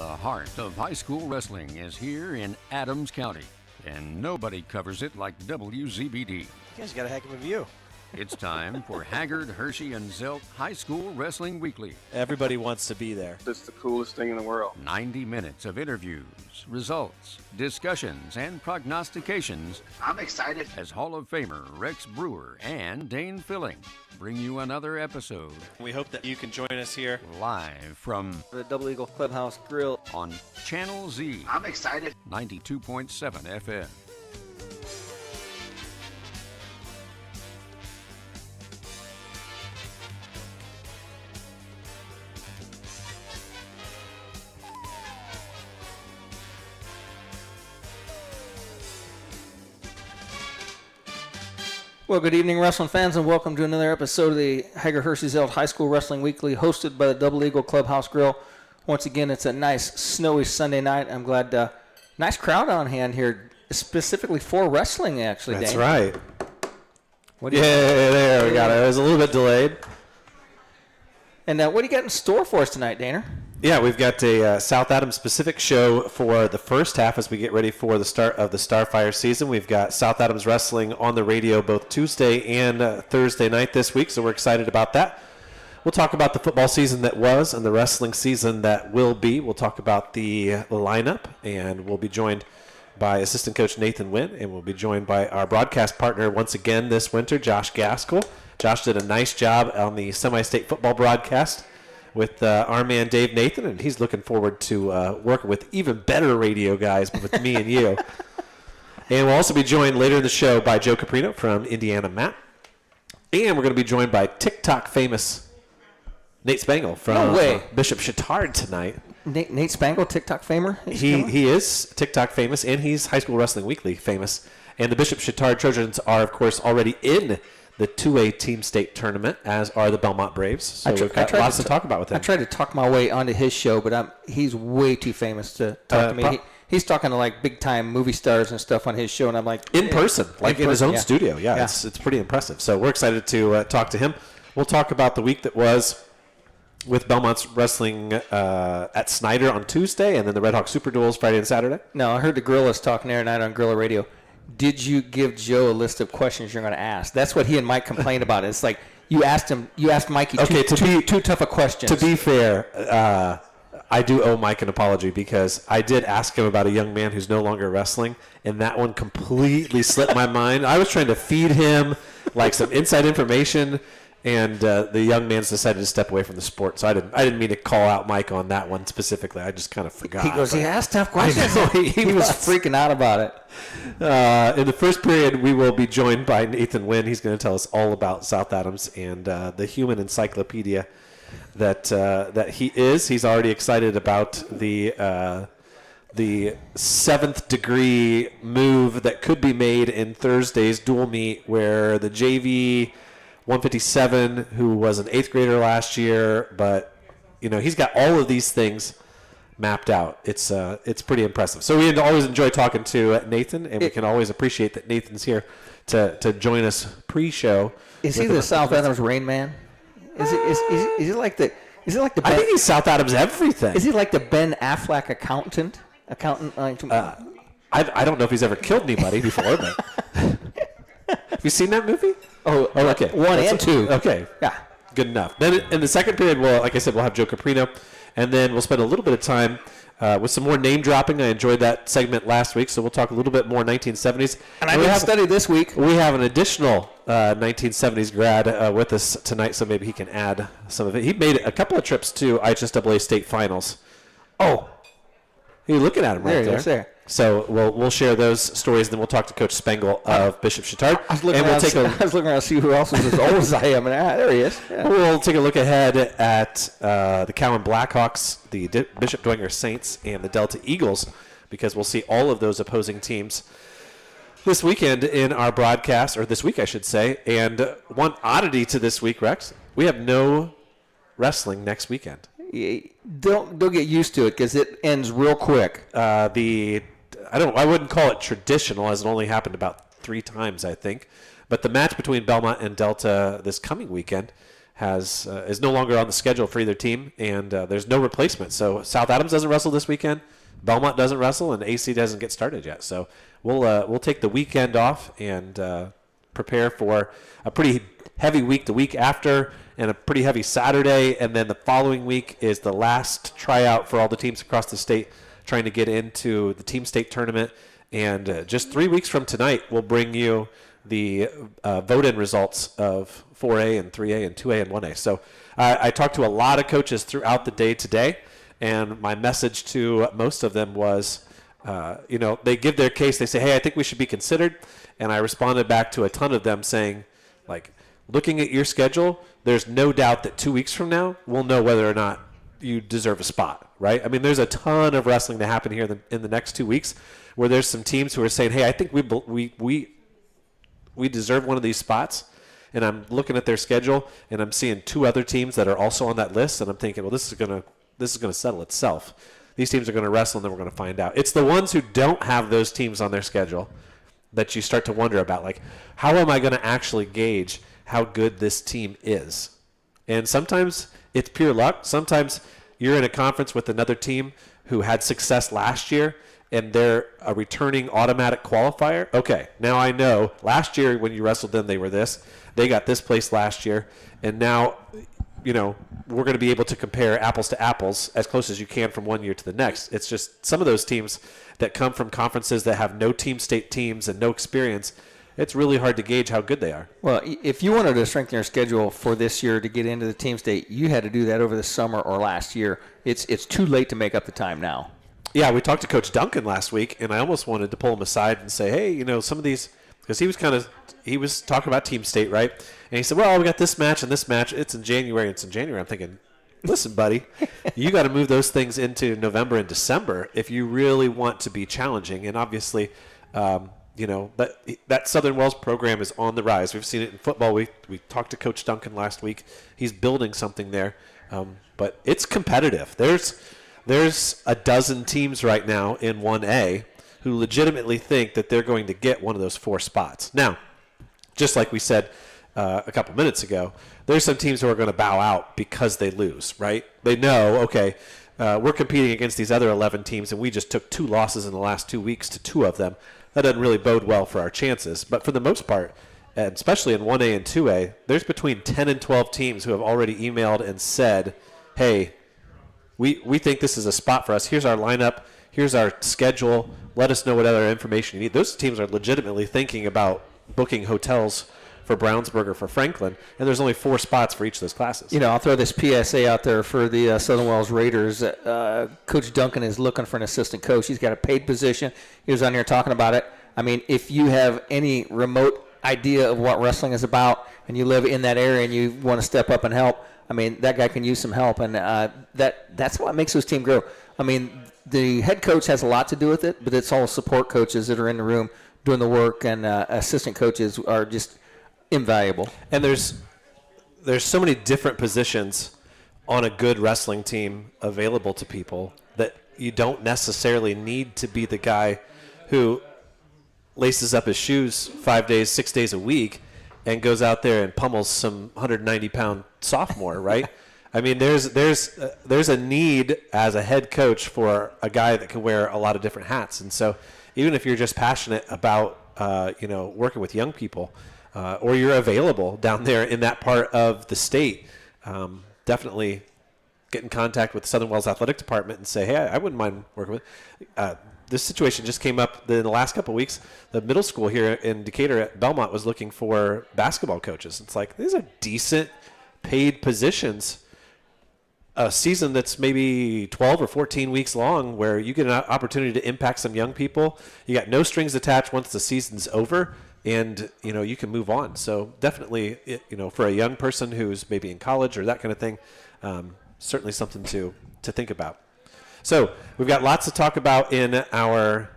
The heart of high school wrestling is here in Adams County, and nobody covers it like WZBD. You guys got a heck of a view. It's time for Haggard, Hirschy, and Zelt High School Wrestling Weekly. Everybody wants to be there. It's the coolest thing in the world. 90 minutes of interviews, results, discussions, and prognostications. I'm excited. As Hall of Famer Rex Brewer and Dane Filling bring you another episode. We hope that you can join us here Live from The Double Eagle Clubhouse Grille. on Channel Z, I'm excited. 92.7 FM. Well, good evening, wrestling fans, and welcome to another episode of the Haggard, Hirschy, Zelt High School Wrestling Weekly, hosted by the Double Eagle Clubhouse Grille. Once again, it's a nice, snowy Sunday night. I'm glad, nice crowd on hand here, specifically for wrestling, actually, That's Dane. right. What do you There we got it. It was a little bit delayed. And what do you got in store for us tonight, Daner? Yeah, we've got a South Adams specific show for the first half as we get ready for the start of the Starfire season. We've got South Adams Wrestling on the radio both Tuesday and Thursday night this week, so we're excited about that. We'll talk about the football season that was and the wrestling season that will be. We'll talk about the lineup, and we'll be joined by assistant coach Nathan Wynn, and we'll be joined by our broadcast partner once again this winter, Josh Gaskell. Josh did a nice job on the semi-state football broadcast with our man Dave Nathan, and he's looking forward to working with even better radio guys with me and you. And we'll also be joined later in the show by Joe Caprino from IndianaMat. And we're going to be joined by TikTok famous Nate Spangle from Bishop Chittard tonight. Nate Spangle, TikTok famer? He is TikTok famous, and he's High School Wrestling Weekly famous. And the Bishop Chittard Trojans are, of course, already in the 2A team state tournament, as are the Belmont Braves. So we've got lots to talk about with him. I tried to talk my way onto his show, but he's way too famous to talk to me. He's talking to like big time movie stars and stuff on his show, and I'm like in person, like in his own studio. Yeah. It's pretty impressive. So we're excited to talk to him. We'll talk about the week that was with Belmont's wrestling at Snyder on Tuesday, and then the Red Hawk Super Duels Friday and Saturday. No, I heard the Gorillas talking there tonight on Gorilla Radio. Did you give Joe a list of questions you're going to ask? That's what he and Mike complained about. It's like you asked Mikey too tough a question. To be fair, I do owe Mike an apology because I did ask him about a young man who's no longer wrestling, and that one completely slipped my mind. I was trying to feed him like some inside information, and the young man's decided to step away from the sport. So I didn't mean to call out Mike on that one specifically. I just kind of forgot. He goes, he asked tough questions. He was freaking out about it. In the first period, we will be joined by Nathan Wynn. He's going to tell us all about South Adams and the human encyclopedia that he is. He's already excited about the seventh degree move that could be made in Thursday's dual meet, where the JV 157, who was an 8th grader last year, but he's got all of these things mapped out. It's pretty impressive. So we always enjoy talking to Nathan, and we can always appreciate that Nathan's here to join us pre-show. Is he the South Adams Rain Man? Is he like the? Is it like the? I think he's South Adams everything. Is he like the Ben Affleck accountant? I don't know if he's ever killed anybody before, but have you seen that movie? Oh, okay. 1 and 2. Okay. Yeah. Good enough. Then in the second period, like I said, we'll have Joe Caprino, and then we'll spend a little bit of time with some more name dropping. I enjoyed that segment last week, so we'll talk a little bit more 1970s. And I did a study this week. We have an additional 1970s grad with us tonight, so maybe he can add some of it. He made a couple of trips to IHSAA state finals. Oh. You're looking at him right there. There. So we'll share those stories, and then we'll talk to Coach Spangle of Bishop Chittard. I was looking around to see who else is as old as I am, and there he is. Yeah. We'll take a look ahead at the Cowan Blackhawks, the Bishop Dwenger Saints, and the Delta Eagles, because we'll see all of those opposing teams this weekend in our broadcast, or this week, I should say. And one oddity to this week, Rex, we have no wrestling next weekend. Don't get used to it because it ends real quick. I wouldn't call it traditional, as it only happened about 3 times, I think. But the match between Belmont and Delta this coming weekend is no longer on the schedule for either team, and there's no replacement. So South Adams doesn't wrestle this weekend, Belmont doesn't wrestle, and AC doesn't get started yet. So we'll take the weekend off and prepare for a pretty heavy week the week after, and a pretty heavy Saturday, and then the following week is the last tryout for all the teams across the state trying to get into the team state tournament. And just 3 weeks from tonight, we'll bring you the vote-in results of 4A and 3A and 2A and 1A. So I talked to a lot of coaches throughout the day today, and my message to most of them was, they give their case. They say, hey, I think we should be considered. And I responded back to a ton of them saying, like, looking at your schedule, there's no doubt that 2 weeks from now, we'll know whether or not you deserve a spot, right? I mean, there's a ton of wrestling to happen here in the next 2 weeks where there's some teams who are saying, hey, I think we deserve one of these spots. And I'm looking at their schedule, and I'm seeing 2 other teams that are also on that list, and I'm thinking, well, this is gonna settle itself. These teams are going to wrestle, and then we're going to find out. It's the ones who don't have those teams on their schedule that you start to wonder about, like, how am I going to actually gauge how good this team is? And sometimes it's pure luck. Sometimes you're in a conference with another team who had success last year, and they're a returning automatic qualifier. Okay, now I know last year when you wrestled them, they were this. They got this place last year, and now, we're going to be able to compare apples to apples as close as you can from one year to the next. It's just some of those teams that come from conferences that have no team state teams and no experience, it's really hard to gauge how good they are. Well, if you wanted to strengthen your schedule for this year to get into the team state, you had to do that over the summer or last year. It's too late to make up the time now. Yeah, we talked to Coach Duncan last week, and I almost wanted to pull him aside and say, hey, some of these, because he was talking about team state, right? And he said, well, we got this match and this match. It's in January. I'm thinking, listen, buddy, you got to move those things into November and December if you really want to be challenging. And obviously, but that Southern Wells program is on the rise. We've seen it in football. We talked to Coach Duncan last week. He's building something there, but it's competitive. There's a dozen teams right now in 1A who legitimately think that they're going to get one of those 4 spots. Now, just like we said a couple minutes ago, there's some teams who are going to bow out because they lose, right? They know, okay, we're competing against these other 11 teams, and we just took 2 losses in the last 2 weeks to 2 of them. That doesn't really bode well for our chances. But for the most part, and especially in 1A and 2A, there's between 10 and 12 teams who have already emailed and said, hey, we think this is a spot for us. Here's our lineup. Here's our schedule. Let us know what other information you need. Those teams are legitimately thinking about booking hotels for Brownsburg or for Franklin, and there's only 4 spots for each of those classes. I'll throw this PSA out there for the Southern Wells Raiders. Coach Duncan is looking for an assistant coach. He's got a paid position. He was on here talking about it. I mean, if you have any remote idea of what wrestling is about and you live in that area and you want to step up and help, I mean, that guy can use some help, and that's what makes this team grow. I mean, the head coach has a lot to do with it, but it's all support coaches that are in the room doing the work, and assistant coaches are just invaluable. And there's so many different positions on a good wrestling team available to people that you don't necessarily need to be the guy who laces up his shoes 5 days, 6 days a week and goes out there and pummels some 190-pound sophomore, right? I mean, there's a need as a head coach for a guy that can wear a lot of different hats. And so even if you're just passionate about, working with young people, or you're available down there in that part of the state, definitely get in contact with the Southern Wells Athletic Department and say, hey, I wouldn't mind working with. This situation just came up in the last couple of weeks. The middle school here in Decatur at Belmont was looking for basketball coaches. It's like, these are decent paid positions. A season that's maybe 12 or 14 weeks long where you get an opportunity to impact some young people. You got no strings attached once the season's over, and you can move on. So definitely, for a young person who's maybe in college or that kind of thing, certainly something to think about. So we've got lots to talk about in our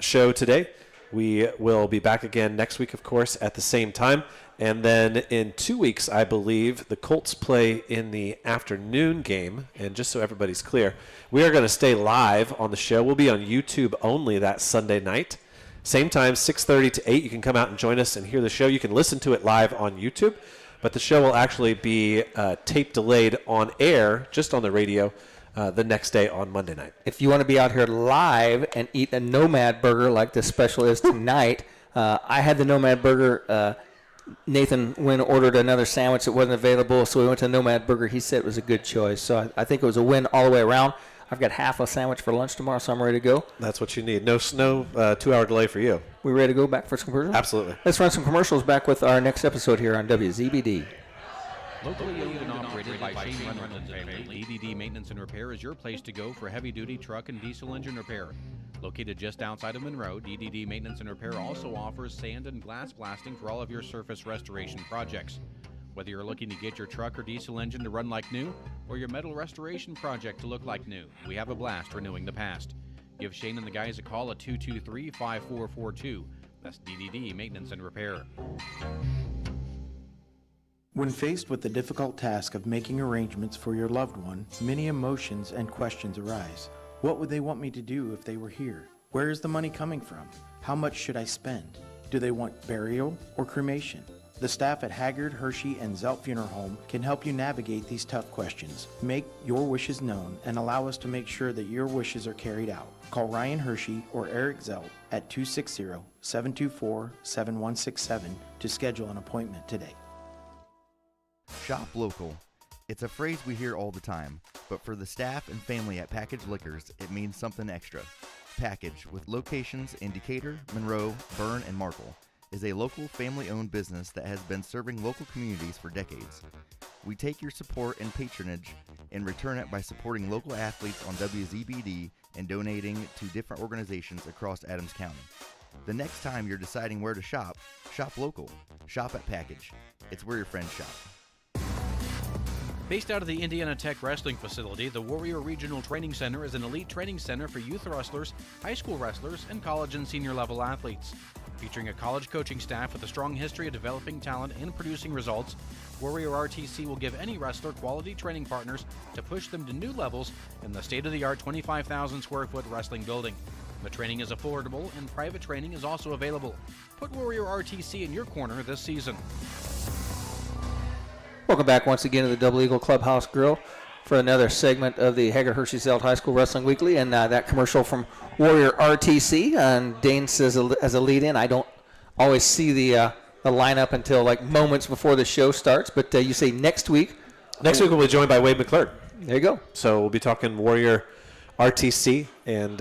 show today. We will be back again next week, of course, at the same time. And then in 2 weeks, I believe, the Colts play in the afternoon game. And just so everybody's clear, we are going to stay live on the show. We'll be on YouTube only that Sunday night. Same time, 6:30 to 8. You can come out and join us and hear the show. You can listen to it live on YouTube. but the show will actually be tape delayed on air, just on the radio, the next day on Monday night. If you want to be out here live and eat a Nomad burger like this special is tonight, I had the Nomad burger. Nathan ordered another sandwich that wasn't available, so we went to Nomad Burger. He said it was a good choice. So I think it was a win all the way around. I've got half a sandwich for lunch tomorrow, so I'm ready to go. That's what you need. No 2-hour delay for you. We ready to go back for some commercials? Absolutely. Let's run some commercials back with our next episode here on WZBD. Locally owned and operated by Shane Reynolds and family, DDD Maintenance and Repair is your place to go for heavy-duty truck and diesel engine repair. Located just outside of Monroe, DDD Maintenance and Repair also offers sand and glass blasting for all of your surface restoration projects. Whether you're looking to get your truck or diesel engine to run like new, or your metal restoration project to look like new, we have a blast renewing the past. Give Shane and the guys a call at 223-5442. That's DDD Maintenance and Repair. When faced with the difficult task of making arrangements for your loved one, many emotions and questions arise. What would they want me to do if they were here? Where is the money coming from? How much should I spend? Do they want burial or cremation? The staff at Haggard, Hirschy, and Zelt Funeral Home can help you navigate these tough questions. Make your wishes known and allow us to make sure that your wishes are carried out. Call Ryan Hirschy or Eric Zelt at 260-724-7167 to schedule an appointment today. Shop local. It's a phrase we hear all the time, but for the staff and family at Package Liquors, it means something extra. Package, with locations in Decatur, Monroe, Berne, and Markle, is a local family-owned business that has been serving local communities for decades. We take your support and patronage and return it by supporting local athletes on WZBD and donating to different organizations across Adams County. The next time you're deciding where to shop, shop local. Shop at Package. It's where your friends shop. Based out of the Indiana Tech Wrestling Facility, the Warrior Regional Training Center is an elite training center for youth wrestlers, high school wrestlers, and college and senior level athletes. Featuring a college coaching staff with a strong history of developing talent and producing results, Warrior RTC will give any wrestler quality training partners to push them to new levels in the state-of-the-art 25,000 square foot wrestling building. The training is affordable and private training is also available. Put Warrior RTC in your corner this season. Welcome back once again to the Double Eagle Clubhouse Grille for another segment of the Haggard Hirschy Zelt High School Wrestling Weekly, and that commercial from Warrior RTC. And Dane says as a lead-in, I don't always see the lineup until like moments before the show starts, but you say next week. Next week we'll be joined by Wade McClurg. There you go. So we'll be talking Warrior RTC, and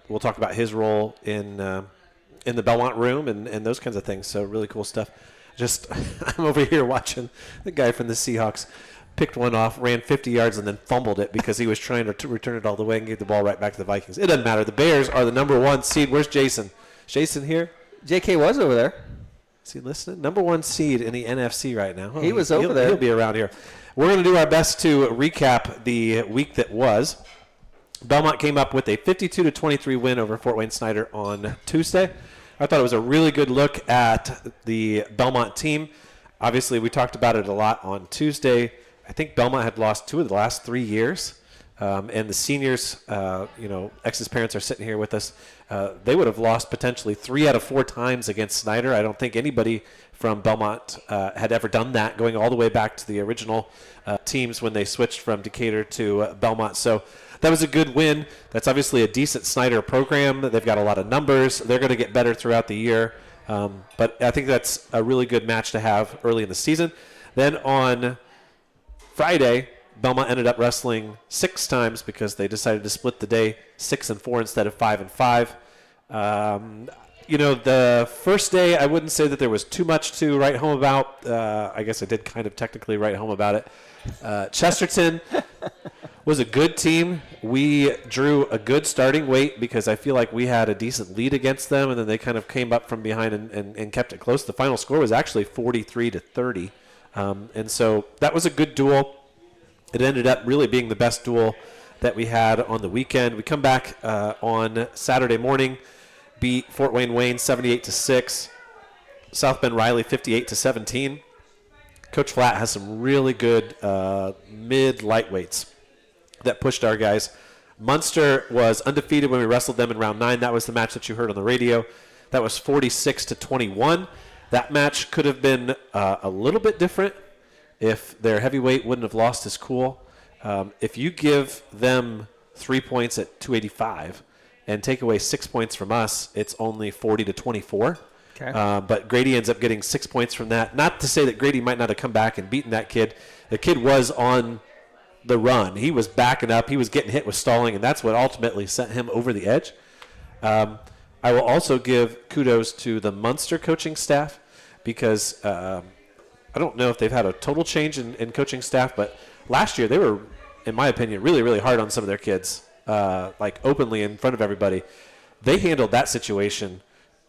we'll talk about his role in the Belmont room and those kinds of things. So really cool stuff. I'm over here watching the guy from the Seahawks picked one off, ran 50 yards, and then fumbled it because he was trying to return it all the way and gave the ball right back to the Vikings. It doesn't matter. The Bears are the number 1 seed. Where's Jason? Is Jason here? JK was over there. Is he listening? Number 1 seed in the NFC right now. He was over there. He'll be around here. We're going to do our best to recap the week that was. Belmont came up with a 52-23 win over Fort Wayne Snyder on Tuesday. I thought it was a really good look at the Belmont team. Obviously, we talked about it a lot on Tuesday. I think Belmont had lost 2 of the last 3 years. And the seniors, X's parents are sitting here with us. They would have lost potentially 3 out of 4 times against Snyder. I don't think anybody from Belmont had ever done that, going all the way back to the original teams when they switched from Decatur to Belmont. So that was a good win. That's obviously a decent Snyder program. They've got a lot of numbers. They're going to get better throughout the year. But I think that's a really good match to have early in the season. Then on Friday, Belmont ended up wrestling 6 times because they decided to split the day 6 and 4 instead of 5 and 5. The first day, I wouldn't say that there was too much to write home about. I guess I did kind of technically write home about it. Chesterton was a good team. We drew a good starting weight because I feel like we had a decent lead against them, and then they kind of came up from behind and kept it close. The final score was actually 43-30. And so that was a good duel. It ended up really being the best duel that we had on the weekend. We come back on Saturday morning, beat Fort Wayne 78-6, South Bend Riley 58-17. Coach Flatt has some really good mid-lightweights that pushed our guys. Munster was undefeated when we wrestled them in round 9. That was the match that you heard on the radio. That was 46-21. That match could have been a little bit different. if their heavyweight wouldn't have lost his cool. If you give them 3 points at 285 and take away 6 points from us, it's only 40-24. Okay. But Grady ends up getting 6 points from that. Not to say that Grady might not have come back and beaten that kid. The kid was on the run. He was backing up. He was getting hit with stalling, and that's what ultimately sent him over the edge. I will also give kudos to the Munster coaching staff because I don't know if they've had a total change in coaching staff, but last year they were, in my opinion, really, really hard on some of their kids, like openly in front of everybody. They handled that situation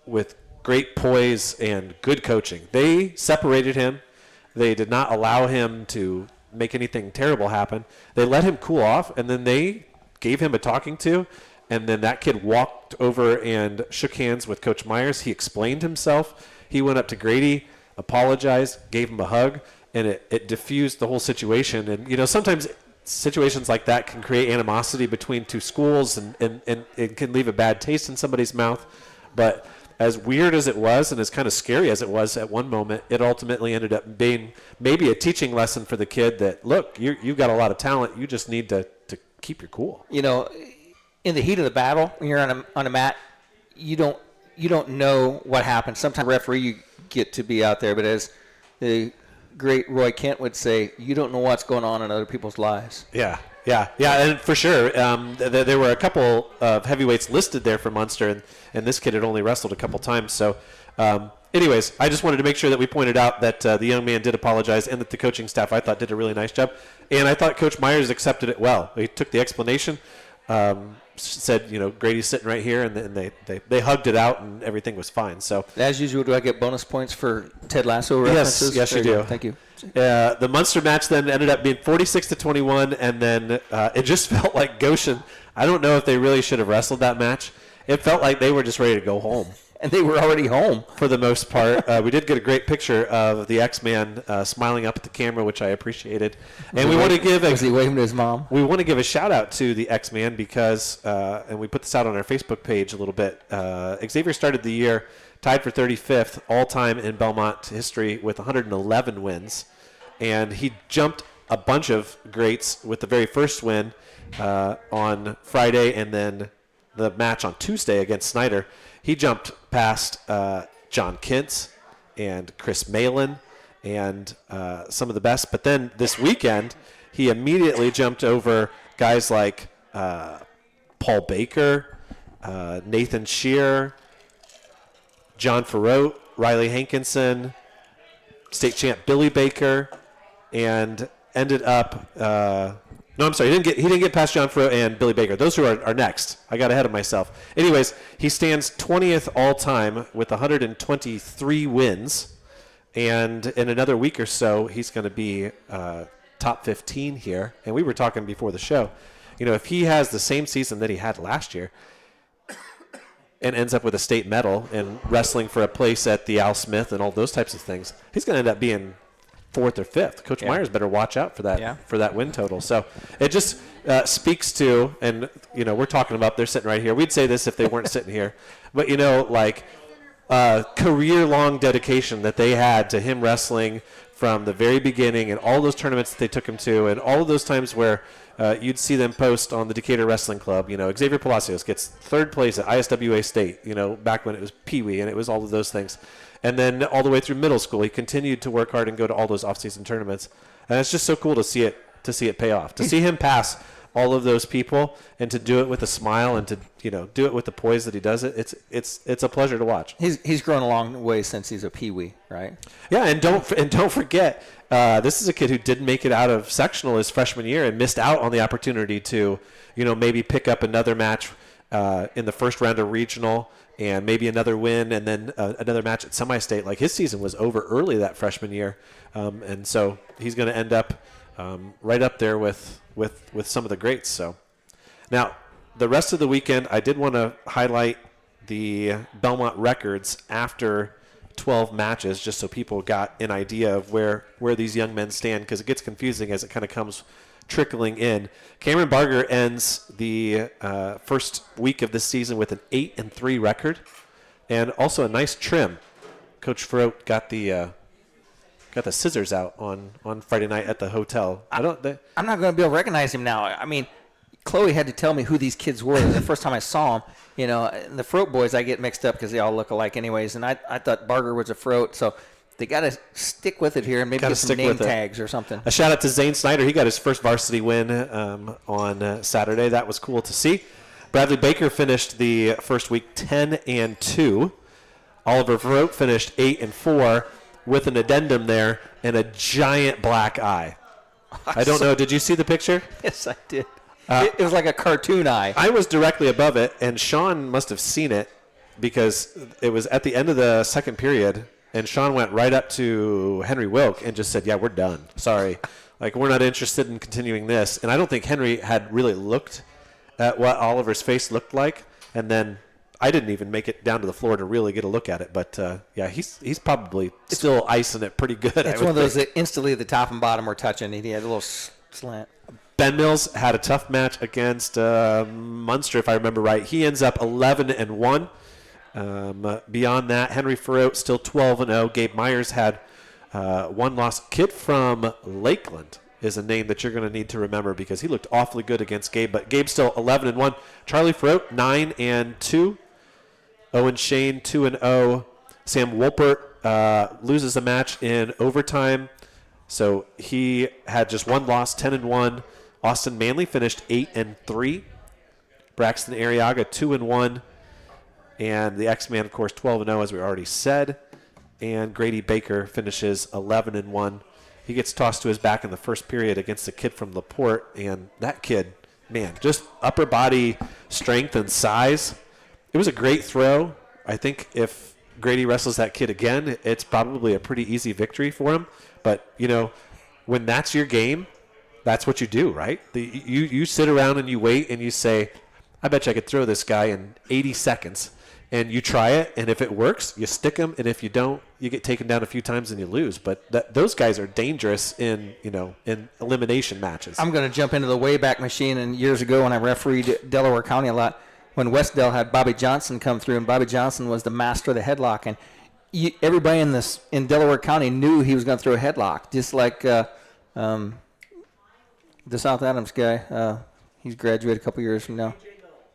with great poise and good coaching. They separated him. They did not allow him to make anything terrible happen. They let him cool off, and then they gave him a talking to. And then that kid walked over and shook hands with Coach Myers. He explained himself. He went up to Grady, apologized, gave him a hug, and it diffused the whole situation. And, you know, sometimes situations like that can create animosity between two schools and it can leave a bad taste in somebody's mouth. But as weird as it was and as kind of scary as it was at one moment, it ultimately ended up being maybe a teaching lesson for the kid that, look, you've got a lot of talent. You just need to keep your cool. You know, in the heat of the battle, when you're on a mat, you don't know what happens. Sometimes referee, you get to be out there, but as the great Roy Kent would say, you don't know what's going on in other people's lives. Yeah, and for sure. There were a couple of heavyweights listed there for Munster, and this kid had only wrestled a couple times. So, anyways, I just wanted to make sure that we pointed out that the young man did apologize and that the coaching staff, I thought, did a really nice job. And I thought Coach Myers accepted it well. He took the explanation, said, you know, Grady's sitting right here, and then they hugged it out, and everything was fine. So, as usual, do I get bonus points for Ted Lasso references? Yes, you do. Thank you. The Munster match then ended up being 46-21, and then it just felt like Goshen. I don't know if they really should have wrestled that match. It felt like they were just ready to go home. And they were already home. For the most part. We did get a great picture of the X-Man smiling up at the camera, which I appreciated. And we want to give was he waving to his mom? We want to give a shout-out to the X-Man because, and we put this out on our Facebook page a little bit, Xavier started the year tied for 35th all-time in Belmont history with 111 wins. And he jumped a bunch of greats with the very first win on Friday and then the match on Tuesday against Snyder. He jumped past John Kintz and Chris Malin and some of the best. But then this weekend, he immediately jumped over guys like Paul Baker, Nathan Shear, John Farrote, Riley Hankinson, state champ Billy Baker, and ended up no, I'm sorry. He didn't get past John Farrote and Billy Baker. Those two are next. I got ahead of myself. Anyways, he stands 20th all-time with 123 wins. And in another week or so, he's going to be top 15 here. And we were talking before the show. You know, if he has the same season that he had last year and ends up with a state medal and wrestling for a place at the Al Smith and all those types of things, he's going to end up being fourth or fifth. Coach Myers better watch out for that win total. So it just speaks to, and you know, we're talking about they're sitting right here. We'd say this if they weren't sitting here, but you know, like career-long dedication that they had to him wrestling from the very beginning, and all those tournaments that they took him to, and all of those times where you'd see them post on the Decatur Wrestling Club. You know, Xavier Palacios gets third place at ISWA State. You know, back when it was Pee Wee and it was all of those things. And then all the way through middle school, he continued to work hard and go to all those off-season tournaments. And it's just so cool to see it pay off. To see him pass all of those people and to do it with a smile and to, you know, do it with the poise that he does it. It's a pleasure to watch. He's grown a long way since he's a peewee, right? Yeah, and don't forget, this is a kid who didn't make it out of sectional his freshman year and missed out on the opportunity to, you know, maybe pick up another match in the first round of regional. And maybe another win, and then another match at semi-state. Like, his season was over early that freshman year, and so he's going to end up right up there with some of the greats. So now the rest of the weekend, I did want to highlight the Belmont records after 12 matches, just so people got an idea of where these young men stand, because it gets confusing as it kind of comes trickling in. Cameron Barger ends the first week of this season with an 8-3 record, and also a nice trim. Coach Farrote got the got the scissors out on Friday night at the hotel. I'm not going to be able to recognize him now. I mean, Chloe had to tell me who these kids were the first time I saw them. You know, and the Froat boys I get mixed up because they all look alike anyways, and I thought Barger was a Froat, so they got to stick with it here and maybe get some name tags or something. A shout out to Zane Snyder. He got his first varsity win on Saturday. That was cool to see. Bradley Baker finished the first week 10-2. Oliver Froat finished 8-4 with an addendum there and a giant black eye. I don't know. Did you see the picture? Yes, I did. It was like a cartoon eye. I was directly above it, and Sean must have seen it because it was at the end of the second period, and Sean went right up to Henry Wilk and just said, yeah, we're done. Sorry. Like, we're not interested in continuing this. And I don't think Henry had really looked at what Oliver's face looked like, and then I didn't even make it down to the floor to really get a look at it. But, yeah, he's probably still icing it pretty good. It's one of those that instantly the top and bottom were touching. He had a little slant. Ben Mills had a tough match against Munster, if I remember right. He ends up 11-1. Beyond that, Henry Froat still 12-0. Gabe Myers had one loss. Kid from Lakeland is a name that you're going to need to remember because he looked awfully good against Gabe. But Gabe's still 11-1. Charlie Froat 9-2. Owen Shane 2-0. Sam Wolpert loses a match in overtime. So he had just one loss, 10-1. Austin Manley finished 8-3. Braxton Arriaga 2-1. And the X-Man, of course, 12-0, as we already said. And Grady Baker finishes 11-1. He gets tossed to his back in the first period against a kid from LaPorte. And that kid, man, just upper body strength and size. It was a great throw. I think if Grady wrestles that kid again, it's probably a pretty easy victory for him. But, you know, when that's your game, that's what you do, right? You sit around and you wait and you say, I bet you I could throw this guy in 80 seconds. And you try it, and if it works, you stick him. And if you don't, you get taken down a few times and you lose. But those guys are dangerous in elimination matches. I'm going to jump into the Wayback Machine. And years ago when I refereed Delaware County a lot, when Westdale had Bobby Johnson come through, and Bobby Johnson was the master of the headlock. And everybody in Delaware County knew he was going to throw a headlock, just like the South Adams guy. He's graduated a couple years from now.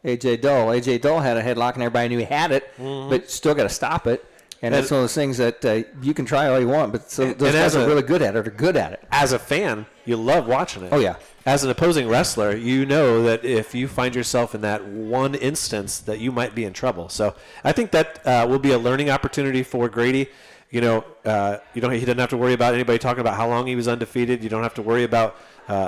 AJ Dull had a headlock, and everybody knew he had it, but still got to stop it. And that's one of those things that you can try all you want, but those guys are really good at it. Are good at it. As a fan, you love watching it. Oh yeah. As an opposing wrestler, you know that if you find yourself in that one instance, that you might be in trouble. So I think that will be a learning opportunity for Grady. He doesn't have to worry about anybody talking about how long he was undefeated. You don't have to worry about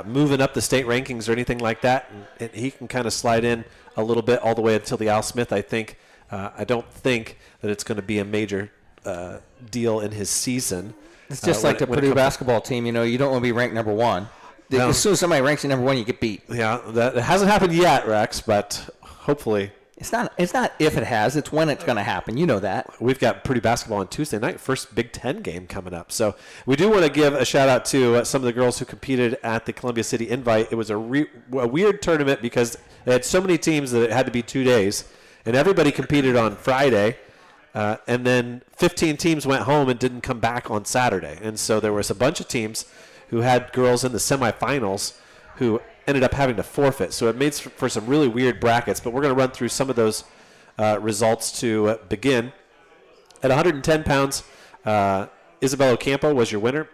moving up the state rankings or anything like that. And he can kind of slide in a little bit all the way until the Al Smith, I think. I don't think that it's going to be a major deal in his season. It's just like the Purdue basketball team. You don't want to be ranked number one. As soon as somebody ranks you number one, you get beat. Yeah, that hasn't happened yet, Rex, but hopefully. It's not if it has. It's when it's going to happen. You know that. We've got Purdue basketball on Tuesday night, first Big Ten game coming up. So we do want to give a shout-out to some of the girls who competed at the Columbia City Invite. It was a weird tournament because they had so many teams that it had to be 2 days, and everybody competed on Friday. And then 15 teams went home and didn't come back on Saturday. And so there was a bunch of teams who had girls in the semifinals who ended up having to forfeit. So it made for some really weird brackets. But we're going to run through some of those results to begin. At 110 pounds, Isabel Ocampo was your winner.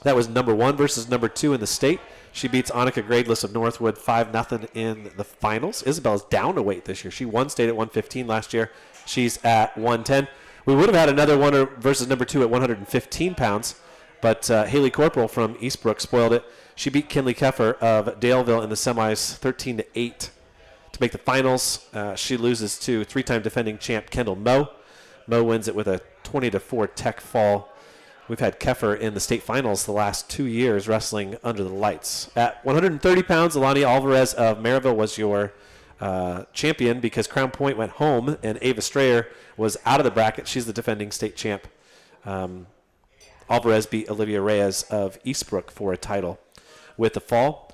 That was number 1 versus number 2 in the state. She beats Annika Gradeless of Northwood 5-0 in the finals. Isabel's down a weight this year. She won state at 115 last year. She's at 110. We would have had another one versus number 2 at 115 pounds, but Haley Corporal from Eastbrook spoiled it. She beat Kinley Keffer of Daleville in the semis 13-8 to make the finals. She loses to 3-time defending champ Kendall Moe. Moe wins it with a 20-4 tech fall. We've had Keffer in the state finals the last 2 years wrestling under the lights. At 130 pounds, Alani Alvarez of Maryville was your champion because Crown Point went home and Ava Strayer was out of the bracket. She's the defending state champ. Alvarez beat Olivia Reyes of Eastbrook for a title with the fall.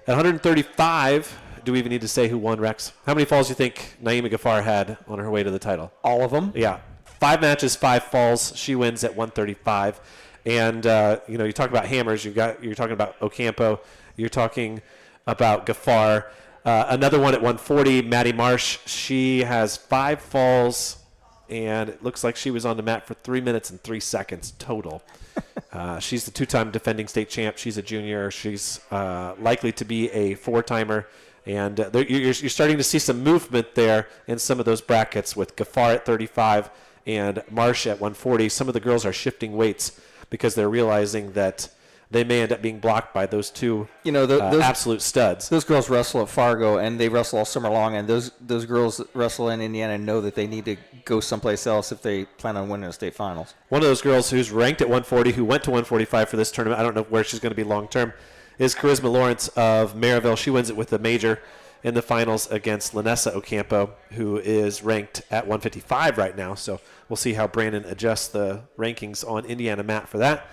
At 135, do we even need to say who won, Rex? How many falls do you think Naima Ghaffar had on her way to the title? All of them? Yeah. 5 matches, 5 falls. She wins at 135. And, you talk about hammers. You're talking about Ocampo. You're talking about Gaffar. Another one at 140, Maddie Marsh. She has 5 falls, and it looks like she was on the mat for 3 minutes and 3 seconds total. She's the 2-time defending state champ. She's a junior. She's likely to be a 4-timer. And you're starting to see some movement there in some of those brackets with Gaffar at 35 and Marsh at 140. Some of the girls are shifting weights because they're realizing that they may end up being blocked by those two those absolute studs. Those girls wrestle at Fargo, and they wrestle all summer long, and those girls that wrestle in Indiana know that they need to go someplace else if they plan on winning the state finals. One of those girls who's ranked at 140, who went to 145 for this tournament, I don't know where she's going to be long-term, is Charisma Lawrence of Maryville. She wins it with the major in the finals against Lanessa Ocampo, who is ranked at 155 right now. So we'll see how Brandon adjusts the rankings on IndianaMat for that.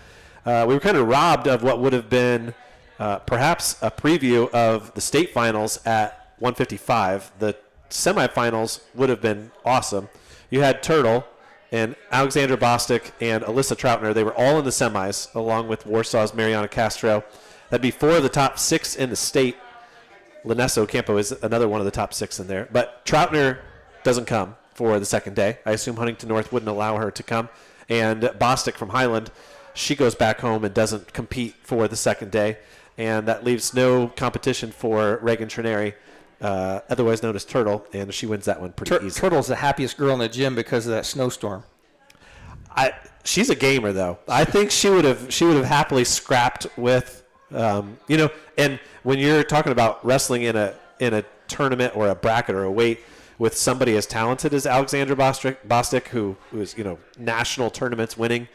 We were kind of robbed of what would have been perhaps a preview of the state finals at 155. The semifinals would have been awesome. You had Turtle and Alexandra Bostic and Alyssa Troutner. They were all in the semis, along with Warsaw's Mariana Castro. That'd be 4 of the top 6 in the state. Lanessa Ocampo is another one of the top 6 in there. But Troutner doesn't come for the second day. I assume Huntington North wouldn't allow her to come. And Bostic from Highland, she goes back home and doesn't compete for the second day. And that leaves no competition for Reagan Trineri, otherwise known as Turtle, and she wins that one pretty easily. Turtle's the happiest girl in the gym because of that snowstorm. She's a gamer, though. I think she would have happily scrapped with, and when you're talking about wrestling in a tournament or a bracket or a weight with somebody as talented as Alexandra Bostic, who is national tournaments winning,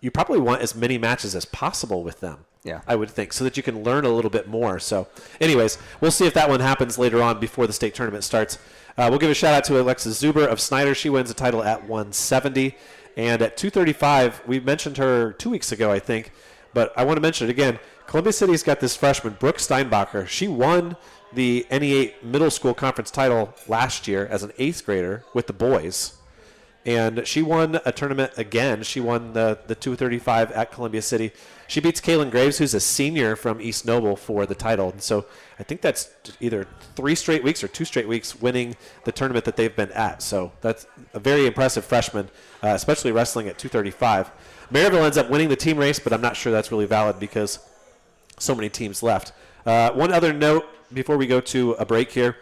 you probably want as many matches as possible with them. Yeah, I would think, so that you can learn a little bit more. So, anyways, we'll see if that one happens later on before the state tournament starts. We'll give a shout-out to Alexis Zuber of Snyder. She wins the title at 170. And at 235, we mentioned her 2 weeks ago, I think, but I want to mention it again. Columbia City's got this freshman, Brooke Steinbacher. She won the NE8 middle school conference title last year as an 8th grader with the boys. And she won a tournament again. She won the 235 at Columbia City. She beats Kaylin Graves, who's a senior from East Noble, for the title. And so I think that's either 3 straight weeks or 2 straight weeks winning the tournament that they've been at. So that's a very impressive freshman, especially wrestling at 235. Maryville ends up winning the team race, but I'm not sure that's really valid because so many teams left. One other note before we go to a break here.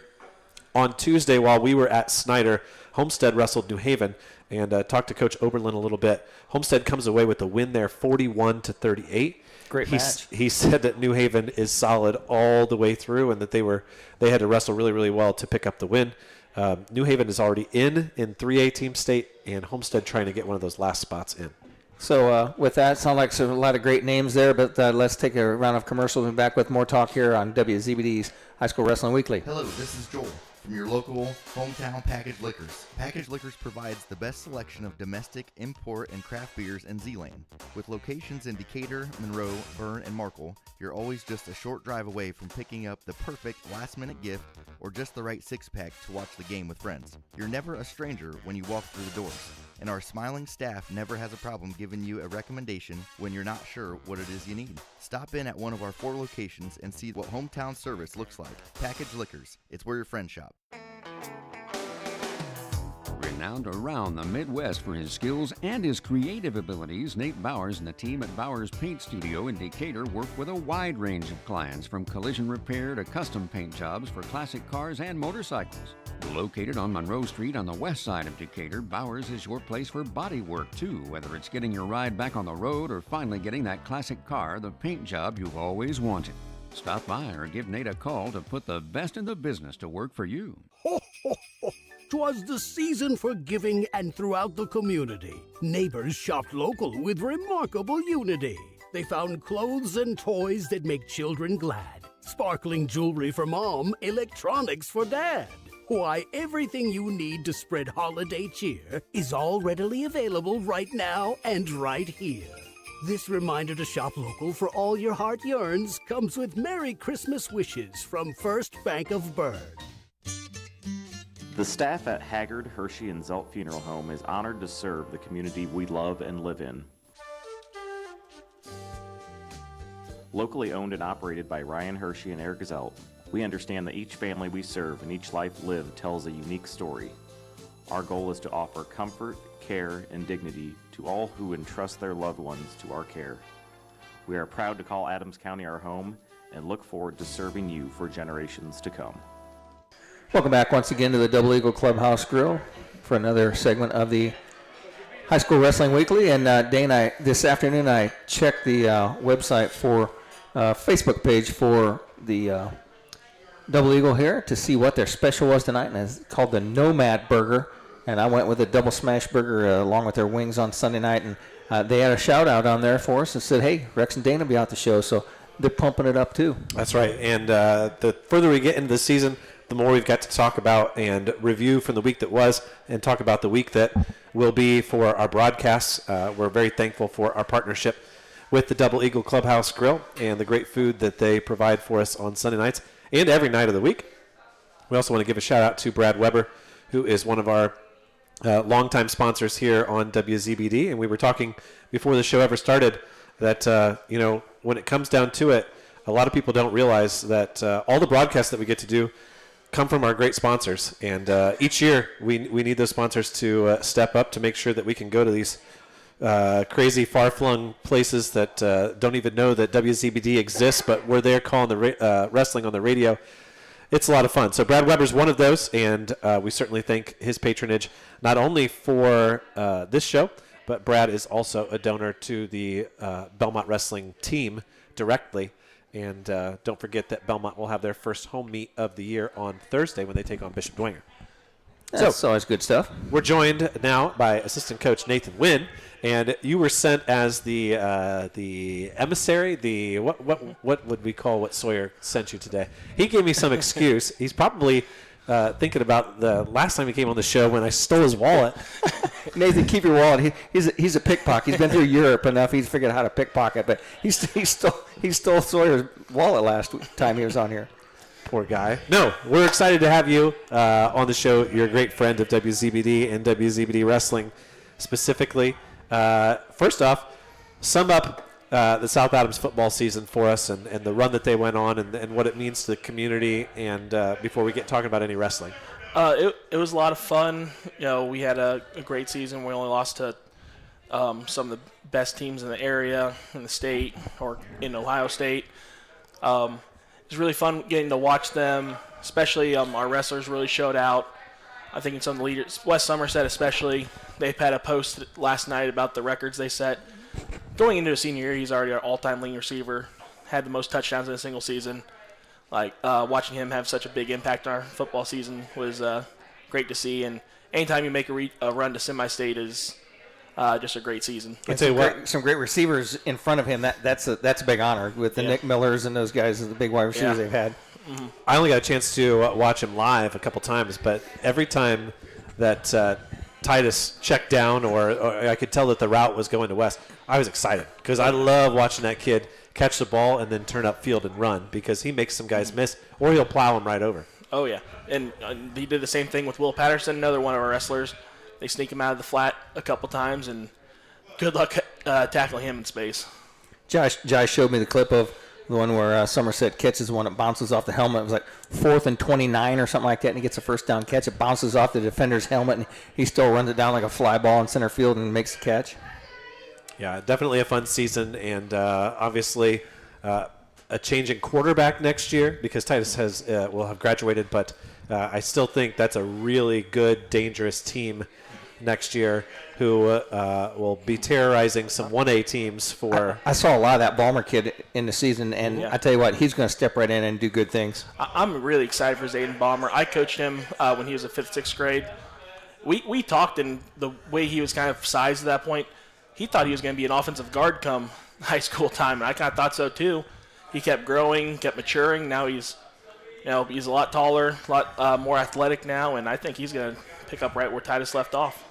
On Tuesday, while we were at Snyder, Homestead wrestled New Haven, and talked to Coach Oberlin a little bit. Homestead comes away with the win there, 41-38. Great match. He said that New Haven is solid all the way through, and that they had to wrestle really, really well to pick up the win. New Haven is already in 3A team state, and Homestead trying to get one of those last spots in. So with that, sound like a lot of great names there, but let's take a round of commercials and back with more talk here on WZBD's High School Wrestling Weekly. Hello, this is Joel from your local hometown Package Liquors. Package Liquors provides the best selection of domestic, import, and craft beers in Z-Lane. With locations in Decatur, Monroe, Bern, and Markle, you're always just a short drive away from picking up the perfect last-minute gift or just the right six-pack to watch the game with friends. You're never a stranger when you walk through the doors, and our smiling staff never has a problem giving you a recommendation when you're not sure what it is you need. Stop in at one of our 4 locations and see what hometown service looks like. Package Liquors, it's where your friends shop. Renowned around the Midwest for his skills and his creative abilities, Nate Bowers and the team at Bowers Paint Studio in Decatur work with a wide range of clients, from collision repair to custom paint jobs for classic cars and motorcycles. Located on Monroe Street on the west side of Decatur, Bowers is your place for body work too, whether it's getting your ride back on the road or finally getting that classic car, the paint job you've always wanted. Stop by or give Nate a call to put the best in the business to work for you. Ho, ho, ho. 'Twas the season for giving, and throughout the community, neighbors shopped local with remarkable unity. They found clothes and toys that make children glad, sparkling jewelry for mom, electronics for dad. Why, everything you need to spread holiday cheer is all readily available right now and right here. This reminder to shop local for all your heart yearns comes with Merry Christmas wishes from First Bank of Bern. The staff at Haggard, Hirschy, and Zelt Funeral Home is honored to serve the community we love and live in. Locally owned and operated by Ryan Hirschy and Eric Zelt, we understand that each family we serve and each life lived tells a unique story. Our goal is to offer comfort, care, and dignity to all who entrust their loved ones to our care. We are proud to call Adams County our home and look forward to serving you for generations to come. Welcome back once again to the Double Eagle Clubhouse Grille for another segment of the High School Wrestling Weekly. And Dane, this afternoon I checked the website for Facebook page for the Double Eagle here to see what their special was tonight, and it's called the Nomad Burger. And I went with a double smash burger along with their wings on Sunday night, and they had a shout out on there for us and said, hey, Rex and Dane will be out the show, so they're pumping it up too. That's right. And the further we get into the season, the more we've got to talk about and review from the week that was and talk about the week that will be for our broadcasts. We're very thankful for our partnership with the Double Eagle Clubhouse Grille and the great food that they provide for us on Sunday nights and every night of the week. We also want to give a shout out to Brad Weber, who is one of our longtime sponsors here on WZBD. And we were talking before the show ever started that, when it comes down to it, a lot of people don't realize that all the broadcasts that we get to do come from our great sponsors. And each year we need those sponsors to step up to make sure that we can go to these crazy far-flung places that don't even know that WZBD exists, but we're there calling the wrestling on the radio. It's a lot of fun. So Brad Weber's one of those, and we certainly thank his patronage not only for this show, but Brad is also a donor to the Belmont Wrestling team directly. And don't forget that Belmont will have their first home meet of the year on Thursday when they take on Bishop Dwenger. That's always good stuff. We're joined now by assistant coach Nathan Wynn, and you were sent as the emissary. The what would we call what Sawyer sent you today? He gave me some excuse. He's probably thinking about the last time he came on the show when I stole his wallet. Nathan, keep your wallet. He's a pickpocket. He's been through Europe enough. He's figured out how to pickpocket, but he stole Sawyer's wallet last time he was on here. Poor guy. No, we're excited to have you on the show. You're a great friend of WZBD and WZBD Wrestling specifically. First off, sum up the South Adams football season for us and the run that they went on and what it means to the community, and before we get talking about any wrestling. It was a lot of fun. We had a great season. We only lost to some of the best teams in the area, in the state, or in Ohio State. It was really fun getting to watch them, especially our wrestlers really showed out. I think in some of the leaders, West Somerset especially, they've had a post last night about the records they set. Going into his senior year, he's already our all-time leading receiver, had the most touchdowns in a single season. Watching him have such a big impact on our football season was great to see. And anytime you make a run to semi-state is just a great season. Some great receivers in front of him. That's a big honor with the Nick Millers and those guys, the big wide receivers they've had. Mm-hmm. I only got a chance to watch him live a couple times, but every time that Titus checked down or I could tell that the route was going to West, I was excited because I love watching that kid catch the ball and then turn up field and run because he makes some guys miss or he'll plow them right over. Oh, yeah. And he did the same thing with Will Patterson, another one of our wrestlers. They sneak him out of the flat a couple times, and good luck tackling him in space. Josh showed me the clip of the one where Somerset catches one that bounces off the helmet. It was like 4th and 29 or something like that, and he gets a first down catch. It bounces off the defender's helmet, and he still runs it down like a fly ball in center field and makes the catch. Yeah, definitely a fun season, and obviously a change in quarterback next year because Titus will have graduated, but I still think that's a really good, dangerous team next year who will be terrorizing some 1A teams for... I saw a lot of that Balmer kid in the season, and I tell you what, he's going to step right in and do good things. I'm really excited for Zayden Balmer. I coached him when he was in 5th, 6th grade. We talked, and the way he was kind of sized at that point, he thought he was going to be an offensive guard come high school time, and I kind of thought so too. He kept growing, kept maturing. Now he's a lot taller, a lot more athletic now, and I think he's going to pick up right where Titus left off.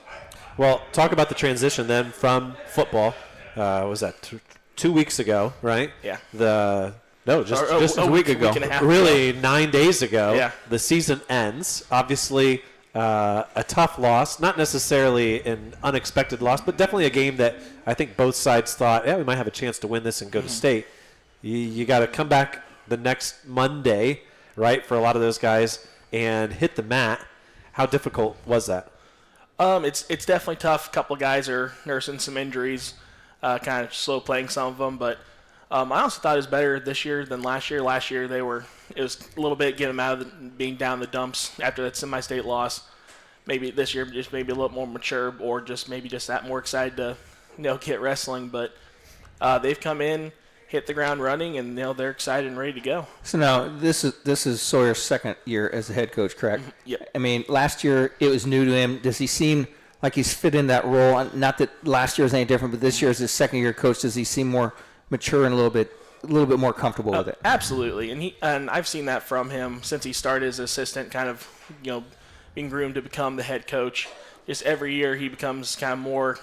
Well, talk about the transition then from football. Was that 2 weeks ago, right? Yeah. Just a week ago. Week and a half really, ago. 9 days ago. Yeah. The season ends. Obviously, a tough loss, not necessarily an unexpected loss, but definitely a game that I think both sides thought, we might have a chance to win this and go to state. You got to come back the next Monday, right, for a lot of those guys and hit the mat. How difficult was that? It's definitely tough. A couple of guys are nursing some injuries, kind of slow playing some of them. But I also thought it was better this year than last year. Last year it was a little bit getting them out of being down the dumps after that semi-state loss. Maybe this year just maybe a little more mature, or just that more excited to get wrestling. But they've come in, hit the ground running, and they're excited and ready to go. So now this is Sawyer's second year as the head coach, correct? Yeah. I mean, last year it was new to him. Does he seem like he's fit in that role? Not that last year was any different, but this year as his second year coach, does he seem more mature and a little bit more comfortable with it? Absolutely, and I've seen that from him since he started as an assistant, kind of being groomed to become the head coach. Just every year he becomes kind of more